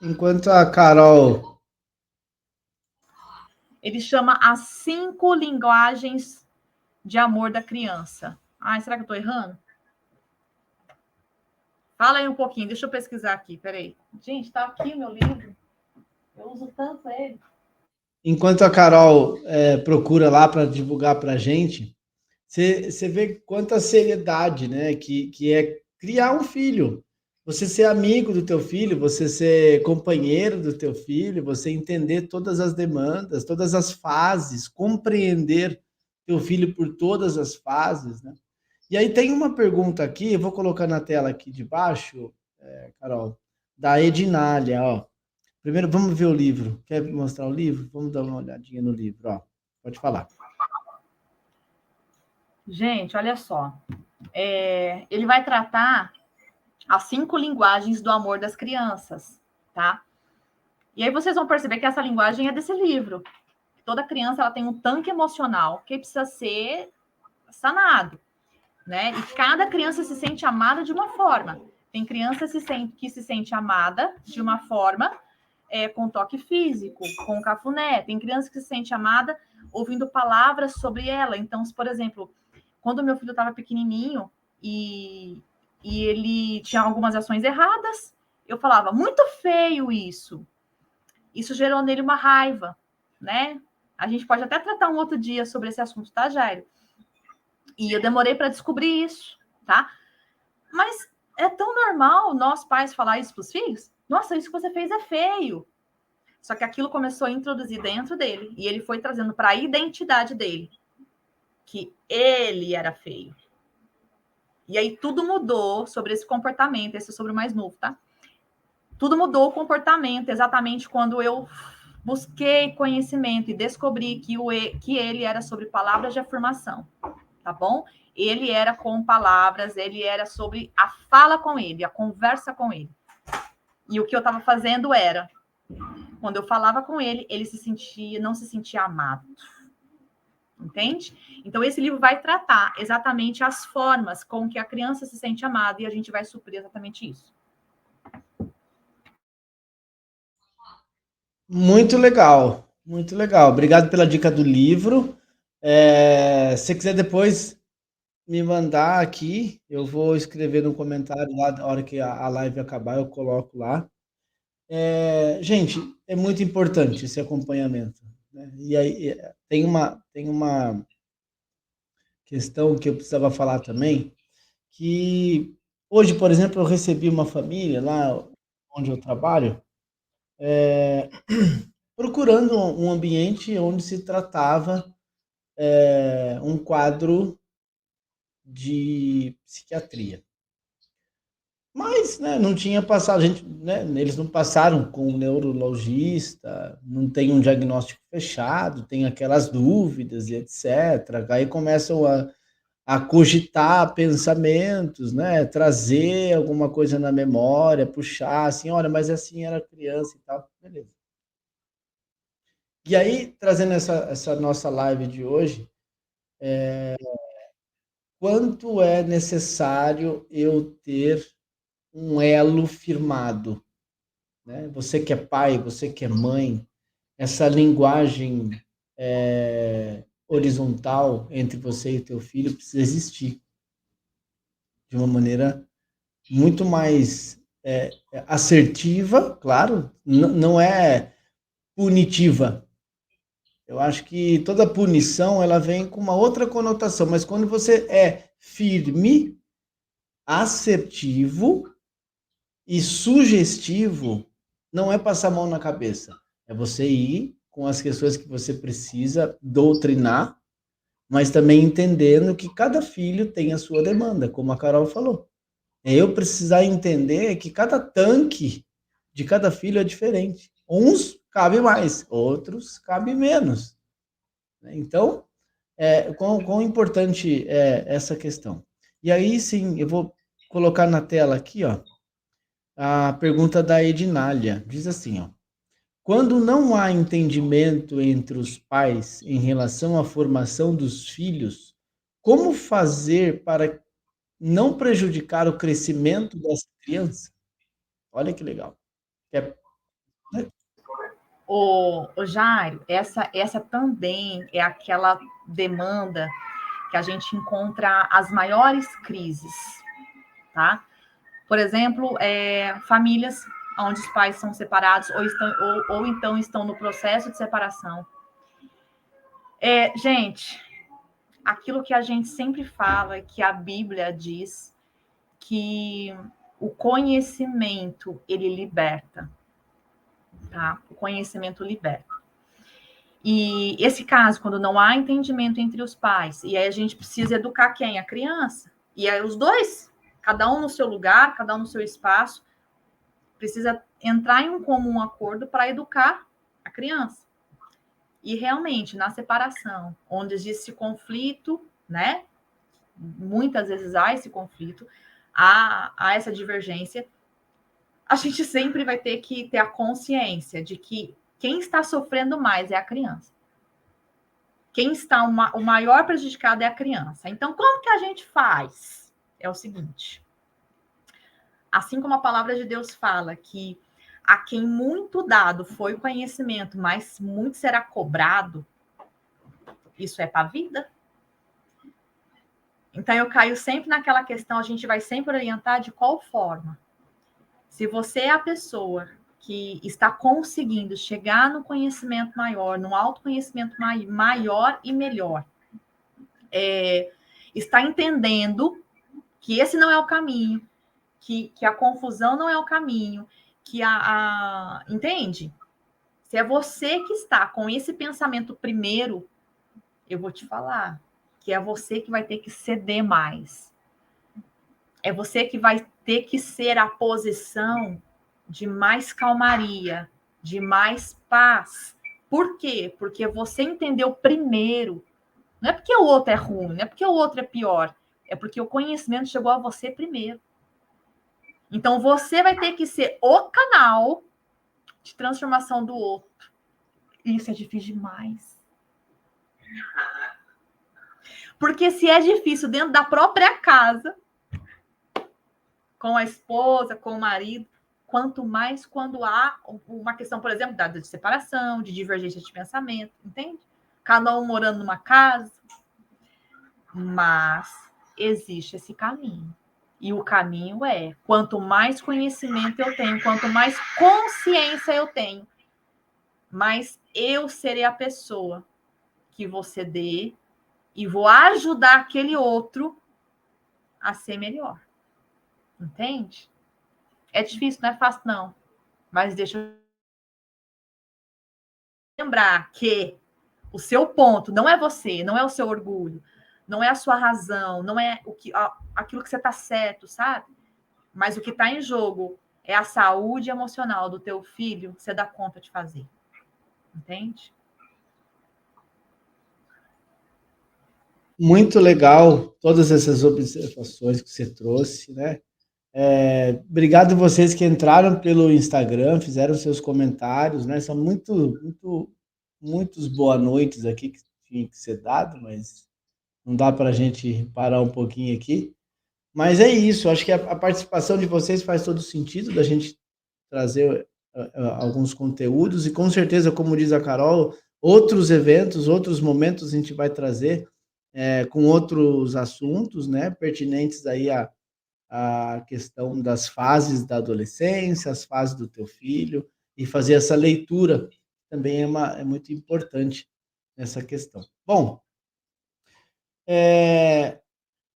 Enquanto a Carol... Ele chama As 5 Linguagens de Amor da Criança. Será que eu estou errando? Fala aí um pouquinho, deixa eu pesquisar aqui, peraí. Gente, está aqui o meu livro. Eu uso tanto ele. Enquanto a Carol procura lá para divulgar para a gente, você vê quanta seriedade, né, que é criar um filho. Você ser amigo do teu filho, você ser companheiro do teu filho, você entender todas as demandas, todas as fases, compreender teu filho por todas as fases, né? E aí tem uma pergunta aqui, eu vou colocar na tela aqui de baixo, Carol, da Ednália, ó. Primeiro, vamos ver o livro. Quer mostrar o livro? Vamos dar uma olhadinha no livro, ó. Pode falar. Gente, olha só. Ele vai tratar as 5 linguagens do amor das crianças, tá? E aí vocês vão perceber que essa linguagem é desse livro. Toda criança ela tem um tanque emocional que precisa ser sanado, né? E cada criança se sente amada de uma forma. Tem criança que se sente amada de uma forma com toque físico, com cafuné. Tem criança que se sente amada ouvindo palavras sobre ela. Então, por exemplo, quando meu filho estava pequenininho e ele tinha algumas ações erradas, eu falava, muito feio isso. Isso gerou nele uma raiva, né? A gente pode até tratar um outro dia sobre esse assunto, tá, Jairo? E eu demorei para descobrir isso, tá? Mas é tão normal nós pais falar isso para os filhos? Nossa, isso que você fez é feio. Só que aquilo começou a introduzir dentro dele e ele foi trazendo para a identidade dele que ele era feio. E aí tudo mudou sobre esse comportamento, esse sobre o mais novo, tá? tudo mudou o comportamento exatamente quando eu busquei conhecimento e descobri que ele era sobre palavras de afirmação, tá bom? Ele era com palavras, ele era sobre a fala com ele, a conversa com ele. E o que eu estava fazendo era, quando eu falava com ele, ele não se sentia amado. Entende? Então, esse livro vai tratar exatamente as formas com que a criança se sente amada e a gente vai suprir exatamente isso. Muito legal, muito legal. Obrigado pela dica do livro. Se você quiser depois me mandar aqui, eu vou escrever no comentário lá, na hora que a live acabar, eu coloco lá. Gente, é muito importante esse acompanhamento, né? E aí tem uma questão que eu precisava falar também, que hoje, por exemplo, eu recebi uma família lá onde eu trabalho, procurando um ambiente onde se tratava um quadro de psiquiatria. Mas, né, não tinha passado, eles não passaram com um neurologista, não tem um diagnóstico fechado, tem aquelas dúvidas e etc. Aí começam a cogitar pensamentos, né, trazer alguma coisa na memória, puxar assim, olha, mas assim era criança e tal, beleza. E aí, trazendo essa nossa live de hoje, quanto é necessário eu ter um elo firmado, né? Você que é pai, você que é mãe, essa linguagem horizontal entre você e teu filho precisa existir de uma maneira muito mais assertiva, claro, não é punitiva. Eu acho que toda punição ela vem com uma outra conotação, mas quando você é firme, assertivo e sugestivo, não é passar a mão na cabeça, é você ir com as questões que você precisa doutrinar, mas também entendendo que cada filho tem a sua demanda, como a Carol falou. É eu precisar entender que cada tanque de cada filho é diferente. Uns cabe mais, outros cabe menos. Então, quão importante é essa questão. E aí, sim, eu vou colocar na tela aqui, ó, a pergunta da Ednália. Diz assim, ó: quando não há entendimento entre os pais em relação à formação dos filhos, como fazer para não prejudicar o crescimento dessa criança? Olha que legal. É, né? O Jairo, essa também é aquela demanda que a gente encontra as maiores crises, tá? Por exemplo, famílias onde os pais são separados ou então estão no processo de separação. Gente, aquilo que a gente sempre fala, que a Bíblia diz que o conhecimento, ele liberta, tá? O conhecimento liberta. E esse caso, quando não há entendimento entre os pais, e aí a gente precisa educar quem? A criança. E aí os dois, cada um no seu lugar, cada um no seu espaço, precisa entrar em um comum acordo para educar a criança. E realmente, na separação, onde existe conflito, né? Muitas vezes há esse conflito, há essa divergência, a gente sempre vai ter que ter a consciência de que quem está sofrendo mais é a criança. Quem está o maior prejudicado é a criança. Então, como que a gente faz? É o seguinte: assim como a palavra de Deus fala que a quem muito dado foi o conhecimento, mas muito será cobrado, isso é para a vida? Então, eu caio sempre naquela questão, a gente vai sempre orientar de qual forma. Se você é a pessoa que está conseguindo chegar no conhecimento maior, no autoconhecimento maior e melhor, está entendendo que esse não é o caminho, que a confusão não é o caminho, que entende? Se é você que está com esse pensamento primeiro, eu vou te falar que é você que vai ter que ceder mais. É você que vai ter que ser a posição de mais calmaria, de mais paz. Por quê? Porque você entendeu primeiro. Não é porque o outro é ruim, não é porque o outro é pior. É porque o conhecimento chegou a você primeiro. Então, você vai ter que ser o canal de transformação do outro. E isso é difícil demais. Porque se é difícil dentro da própria casa, com a esposa, com o marido, quanto mais quando há uma questão, por exemplo, de separação, de divergência de pensamento, entende? Cada um morando numa casa. Mas existe esse caminho. E o caminho é, quanto mais conhecimento eu tenho, quanto mais consciência eu tenho, mais eu serei a pessoa que você dê e vou ajudar aquele outro a ser melhor. Entende? É difícil, não é fácil, não. Mas deixa eu lembrar que o seu ponto não é você, não é o seu orgulho, não é a sua razão, não é aquilo que você está certo, sabe? Mas o que está em jogo é a saúde emocional do teu filho, você dá conta de fazer. Entende? Muito legal todas essas observações que você trouxe, né? Obrigado a vocês que entraram pelo Instagram, fizeram seus comentários, né? São muitos boa noites aqui que tinha que ser dado, mas não dá para a gente parar um pouquinho aqui. Mas é isso, acho que a participação de vocês faz todo sentido da gente trazer alguns conteúdos e com certeza, como diz a Carol, outros eventos, outros momentos a gente vai trazer com outros assuntos, né, pertinentes aí a questão das fases da adolescência, as fases do teu filho, e fazer essa leitura também é muito importante nessa questão. Bom,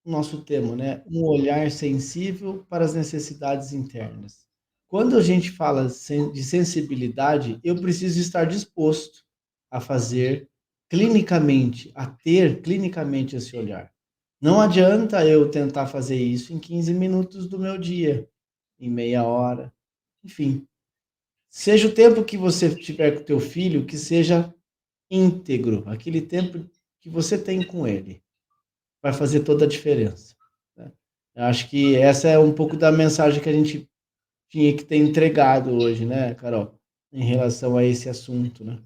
nosso tema, né? Um olhar sensível para as necessidades internas. Quando a gente fala de sensibilidade, eu preciso estar disposto a fazer clinicamente, a ter clinicamente esse olhar. Não adianta eu tentar fazer isso em 15 minutos do meu dia, em meia hora, enfim. Seja o tempo que você tiver com o teu filho, que seja íntegro, aquele tempo que você tem com ele, vai fazer toda a diferença, né? Eu acho que essa é um pouco da mensagem que a gente tinha que ter entregado hoje, né, Carol, em relação a esse assunto, né?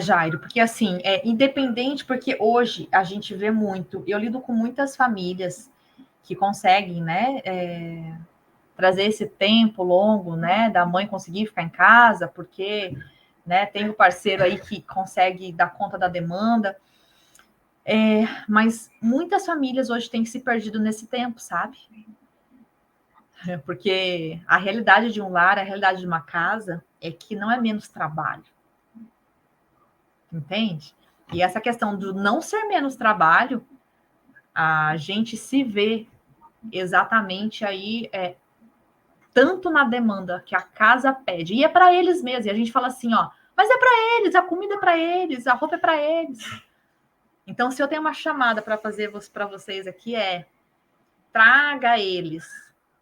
Jairo, porque assim, independente, porque hoje a gente vê muito, eu lido com muitas famílias que conseguem, né, trazer esse tempo longo, né, da mãe conseguir ficar em casa, porque, né, tem o parceiro aí que consegue dar conta da demanda, mas muitas famílias hoje têm se perdido nesse tempo, sabe? Porque a realidade de um lar, a realidade de uma casa é que não é menos trabalho. Entende? E essa questão do não ser menos trabalho, a gente se vê exatamente aí, tanto na demanda que a casa pede, e é para eles mesmos, e a gente fala assim, ó, mas é para eles, a comida é para eles, a roupa é para eles. Então, se eu tenho uma chamada para fazer para vocês aqui, traga eles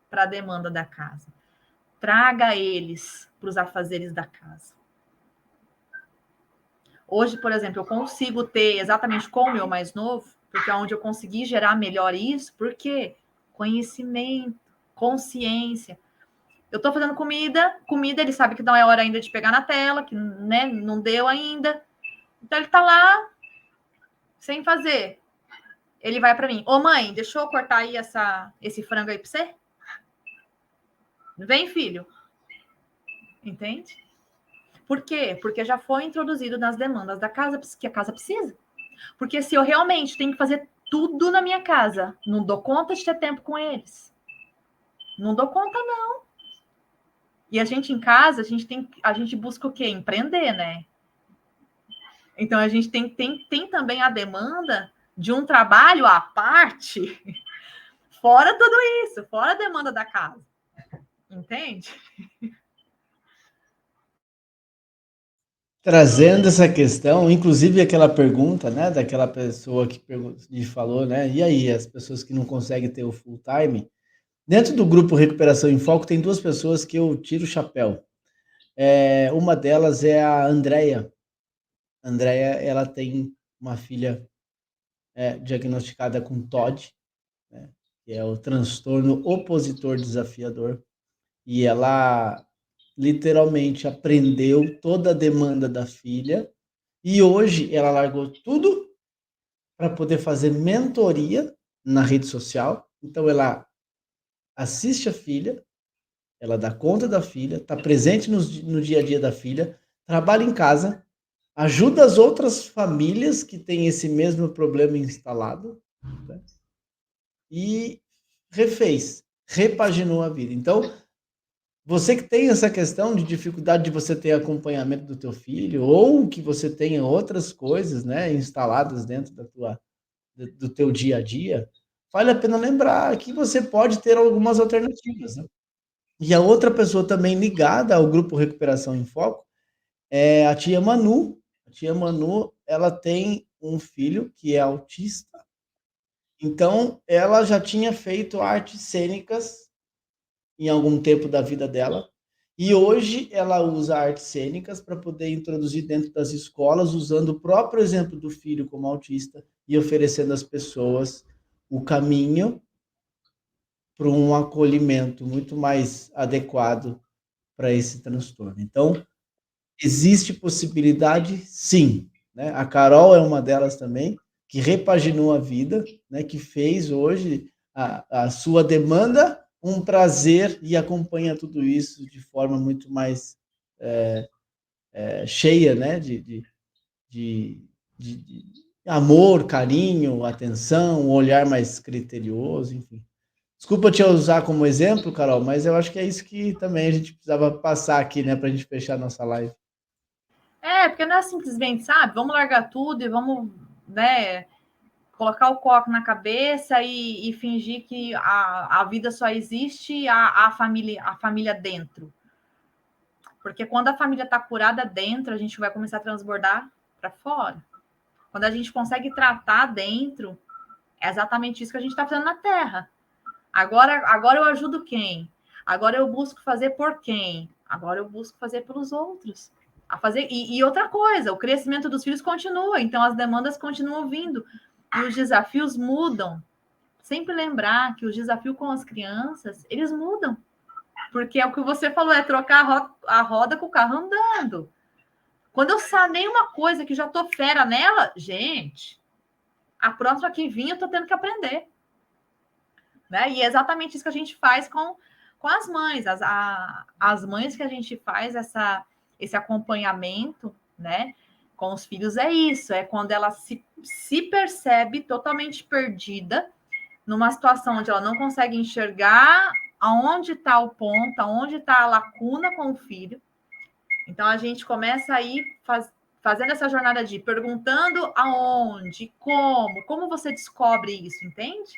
para a demanda da casa, traga eles para os afazeres da casa. Hoje, por exemplo, eu consigo ter exatamente com o meu mais novo, porque é onde eu consegui gerar melhor isso, porque conhecimento, consciência. Eu estou fazendo comida, ele sabe que não é hora ainda de pegar na tela, que, né, não deu ainda. Então ele está lá sem fazer. Ele vai para mim: ô mãe, deixa eu cortar aí esse frango aí para você? Vem, filho. Entende? Por quê? Porque já foi introduzido nas demandas da casa que a casa precisa. Porque se eu realmente tenho que fazer tudo na minha casa, não dou conta de ter tempo com eles. Não dou conta, não. E a gente em casa, a gente busca o quê? Empreender, né? Então a gente tem também a demanda de um trabalho à parte, fora tudo isso, fora a demanda da casa. Entende? Trazendo essa questão, inclusive aquela pergunta, né, daquela pessoa que falou, né, e aí, as pessoas que não conseguem ter o full time, Dentro do grupo Recuperação em Foco, tem duas pessoas que eu tiro o chapéu. Uma delas é a Andrea. A Andrea, ela tem uma filha diagnosticada com TOD, né, que é o transtorno opositor desafiador, e ela literalmente aprendeu toda a demanda da filha, e hoje ela largou tudo para poder fazer mentoria na rede social. Então ela assiste a filha, ela dá conta da filha, está presente no dia a dia da filha, trabalha em casa, ajuda as outras famílias que têm esse mesmo problema instalado, né? E repaginou a vida. Então, você que tem essa questão de dificuldade de você ter acompanhamento do teu filho, ou que você tenha outras coisas, né, instaladas dentro do teu dia a dia, vale a pena lembrar que você pode ter algumas alternativas, né? E a outra pessoa também ligada ao grupo Recuperação em Foco é a tia Manu. A tia Manu, ela tem um filho que é autista, então ela já tinha feito artes cênicas em algum tempo da vida dela, e hoje ela usa artes cênicas para poder introduzir dentro das escolas, usando o próprio exemplo do filho como autista e oferecendo às pessoas o caminho para um acolhimento muito mais adequado para esse transtorno. Então, existe possibilidade, sim, né? A Carol é uma delas também, que repaginou a vida, né? Que fez hoje a sua demanda um prazer e acompanha tudo isso de forma muito mais cheia, né? De, de amor, carinho, atenção, um olhar mais criterioso, enfim. Desculpa te usar como exemplo, Carol, mas eu acho que é isso que também a gente precisava passar aqui, né, para a gente fechar a nossa live. Porque não é simplesmente, sabe, vamos largar tudo e vamos, né, colocar o coque na cabeça e fingir que a vida só existe a família dentro. Porque quando a família está curada dentro, a gente vai começar a transbordar para fora. Quando a gente consegue tratar dentro, é exatamente isso que a gente está fazendo na Terra. Agora eu ajudo quem? Agora eu busco fazer por quem? Agora eu busco fazer pelos outros. E outra coisa, o crescimento dos filhos continua, então as demandas continuam vindo e os desafios mudam. Sempre lembrar que os desafios com as crianças, eles mudam. Porque é o que você falou, é trocar a roda com o carro andando. Quando eu sanei uma coisa que já tô fera nela, gente, a próxima que vir eu tô tendo que aprender. Né? E é exatamente isso que a gente faz com as mães. As mães que a gente faz esse acompanhamento, né, com os filhos é isso, é quando ela se percebe totalmente perdida numa situação onde ela não consegue enxergar aonde está o ponto, aonde está a lacuna com o filho. Então a gente começa aí fazendo essa jornada de perguntando aonde, como você descobre isso, entende?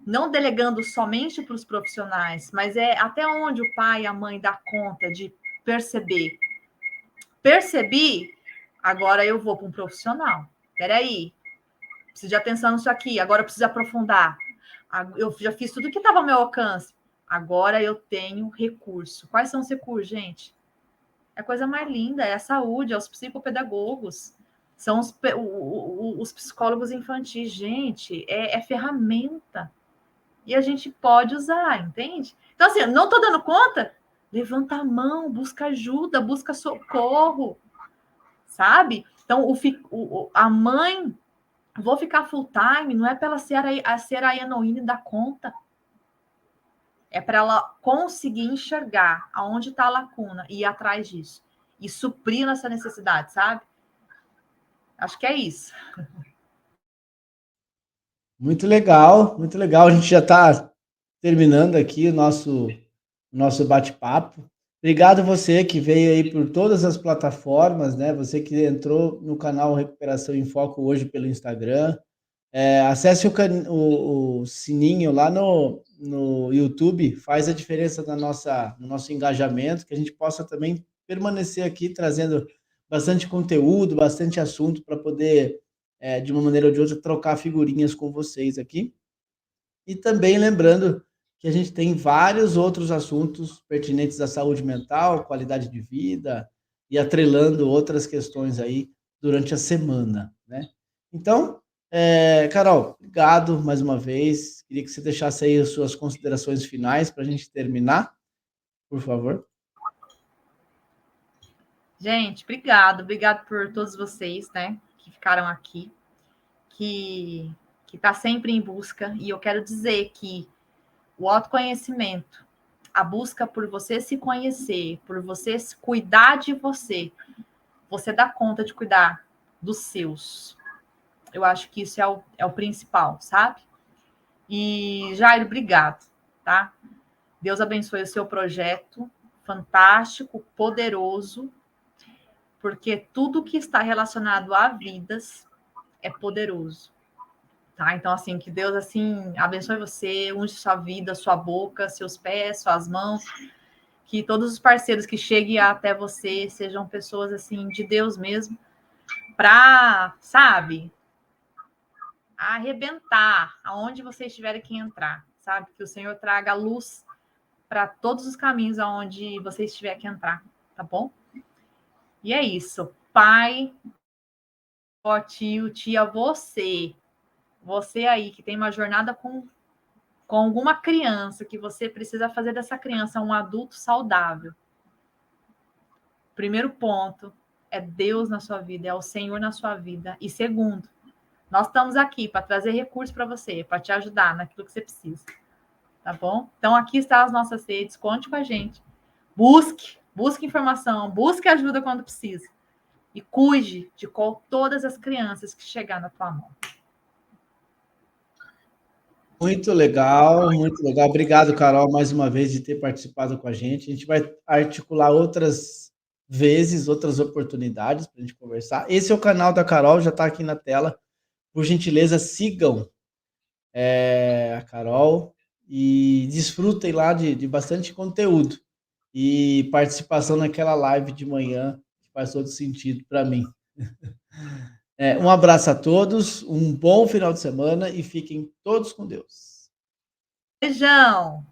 Não delegando somente para os profissionais, mas é até onde o pai e a mãe dá conta de perceber. Percebi, agora eu vou para um profissional. Peraí, preciso de atenção nisso aqui, agora eu preciso aprofundar. Eu já fiz tudo que estava ao meu alcance. Agora eu tenho recurso. Quais são os recursos, gente? É a coisa mais linda, é a saúde, é os psicopedagogos, são os psicólogos infantis. Gente, é ferramenta. E a gente pode usar, entende? Então, assim, não estou dando conta? Levanta a mão, busca ajuda, busca socorro, sabe? Então, a mãe, vou ficar full time, não é para ela ser a Enoine da conta. É para ela conseguir enxergar aonde está a lacuna e ir atrás disso. E suprir essa necessidade, sabe? Acho que é isso. Muito legal, muito legal. A gente já está terminando aqui o nosso bate-papo. Obrigado você que veio aí por todas as plataformas, né? Você que entrou no canal Recuperação em Foco hoje pelo Instagram. Acesse o sininho lá no YouTube, faz a diferença no nosso engajamento, que a gente possa também permanecer aqui trazendo bastante conteúdo, bastante assunto para poder, de uma maneira ou de outra, trocar figurinhas com vocês aqui. E também lembrando que a gente tem vários outros assuntos pertinentes à saúde mental, qualidade de vida e atrelando outras questões aí durante a semana, né? Então, Carol, obrigado mais uma vez. Queria que você deixasse aí as suas considerações finais para a gente terminar, por favor. Gente, obrigado por todos vocês, né, que ficaram aqui, que está sempre em busca. E eu quero dizer que o autoconhecimento, a busca por você se conhecer, por você cuidar de você, você dá conta de cuidar dos seus. Eu acho que isso é o principal, sabe? E, Jairo, obrigado, tá? Deus abençoe o seu projeto, fantástico, poderoso, porque tudo que está relacionado a vidas é poderoso, tá? Então, assim, que Deus, assim, abençoe você, unge sua vida, sua boca, seus pés, suas mãos, que todos os parceiros que cheguem até você sejam pessoas, assim, de Deus mesmo, para, sabe, arrebentar aonde vocês tiverem que entrar, sabe? Que o Senhor traga luz para todos os caminhos aonde vocês tiverem que entrar, tá bom? E é isso. Pai, ó, tio, tia, você aí que tem uma jornada com alguma criança, que você precisa fazer dessa criança um adulto saudável. Primeiro ponto é Deus na sua vida, é o Senhor na sua vida. E segundo, nós estamos aqui para trazer recursos para você, para te ajudar naquilo que você precisa. Tá bom? Então, aqui estão as nossas redes, conte com a gente. Busque informação, busque ajuda quando precisa. E cuide de todas as crianças que chegar na tua mão. Muito legal, muito legal. Obrigado, Carol, mais uma vez de ter participado com a gente. A gente vai articular outras vezes, outras oportunidades para a gente conversar. Esse é o canal da Carol, já está aqui na tela. Por gentileza, sigam a Carol e desfrutem lá de bastante conteúdo e participação naquela live de manhã que faz todo sentido para mim. Um abraço a todos, um bom final de semana e fiquem todos com Deus. Beijão!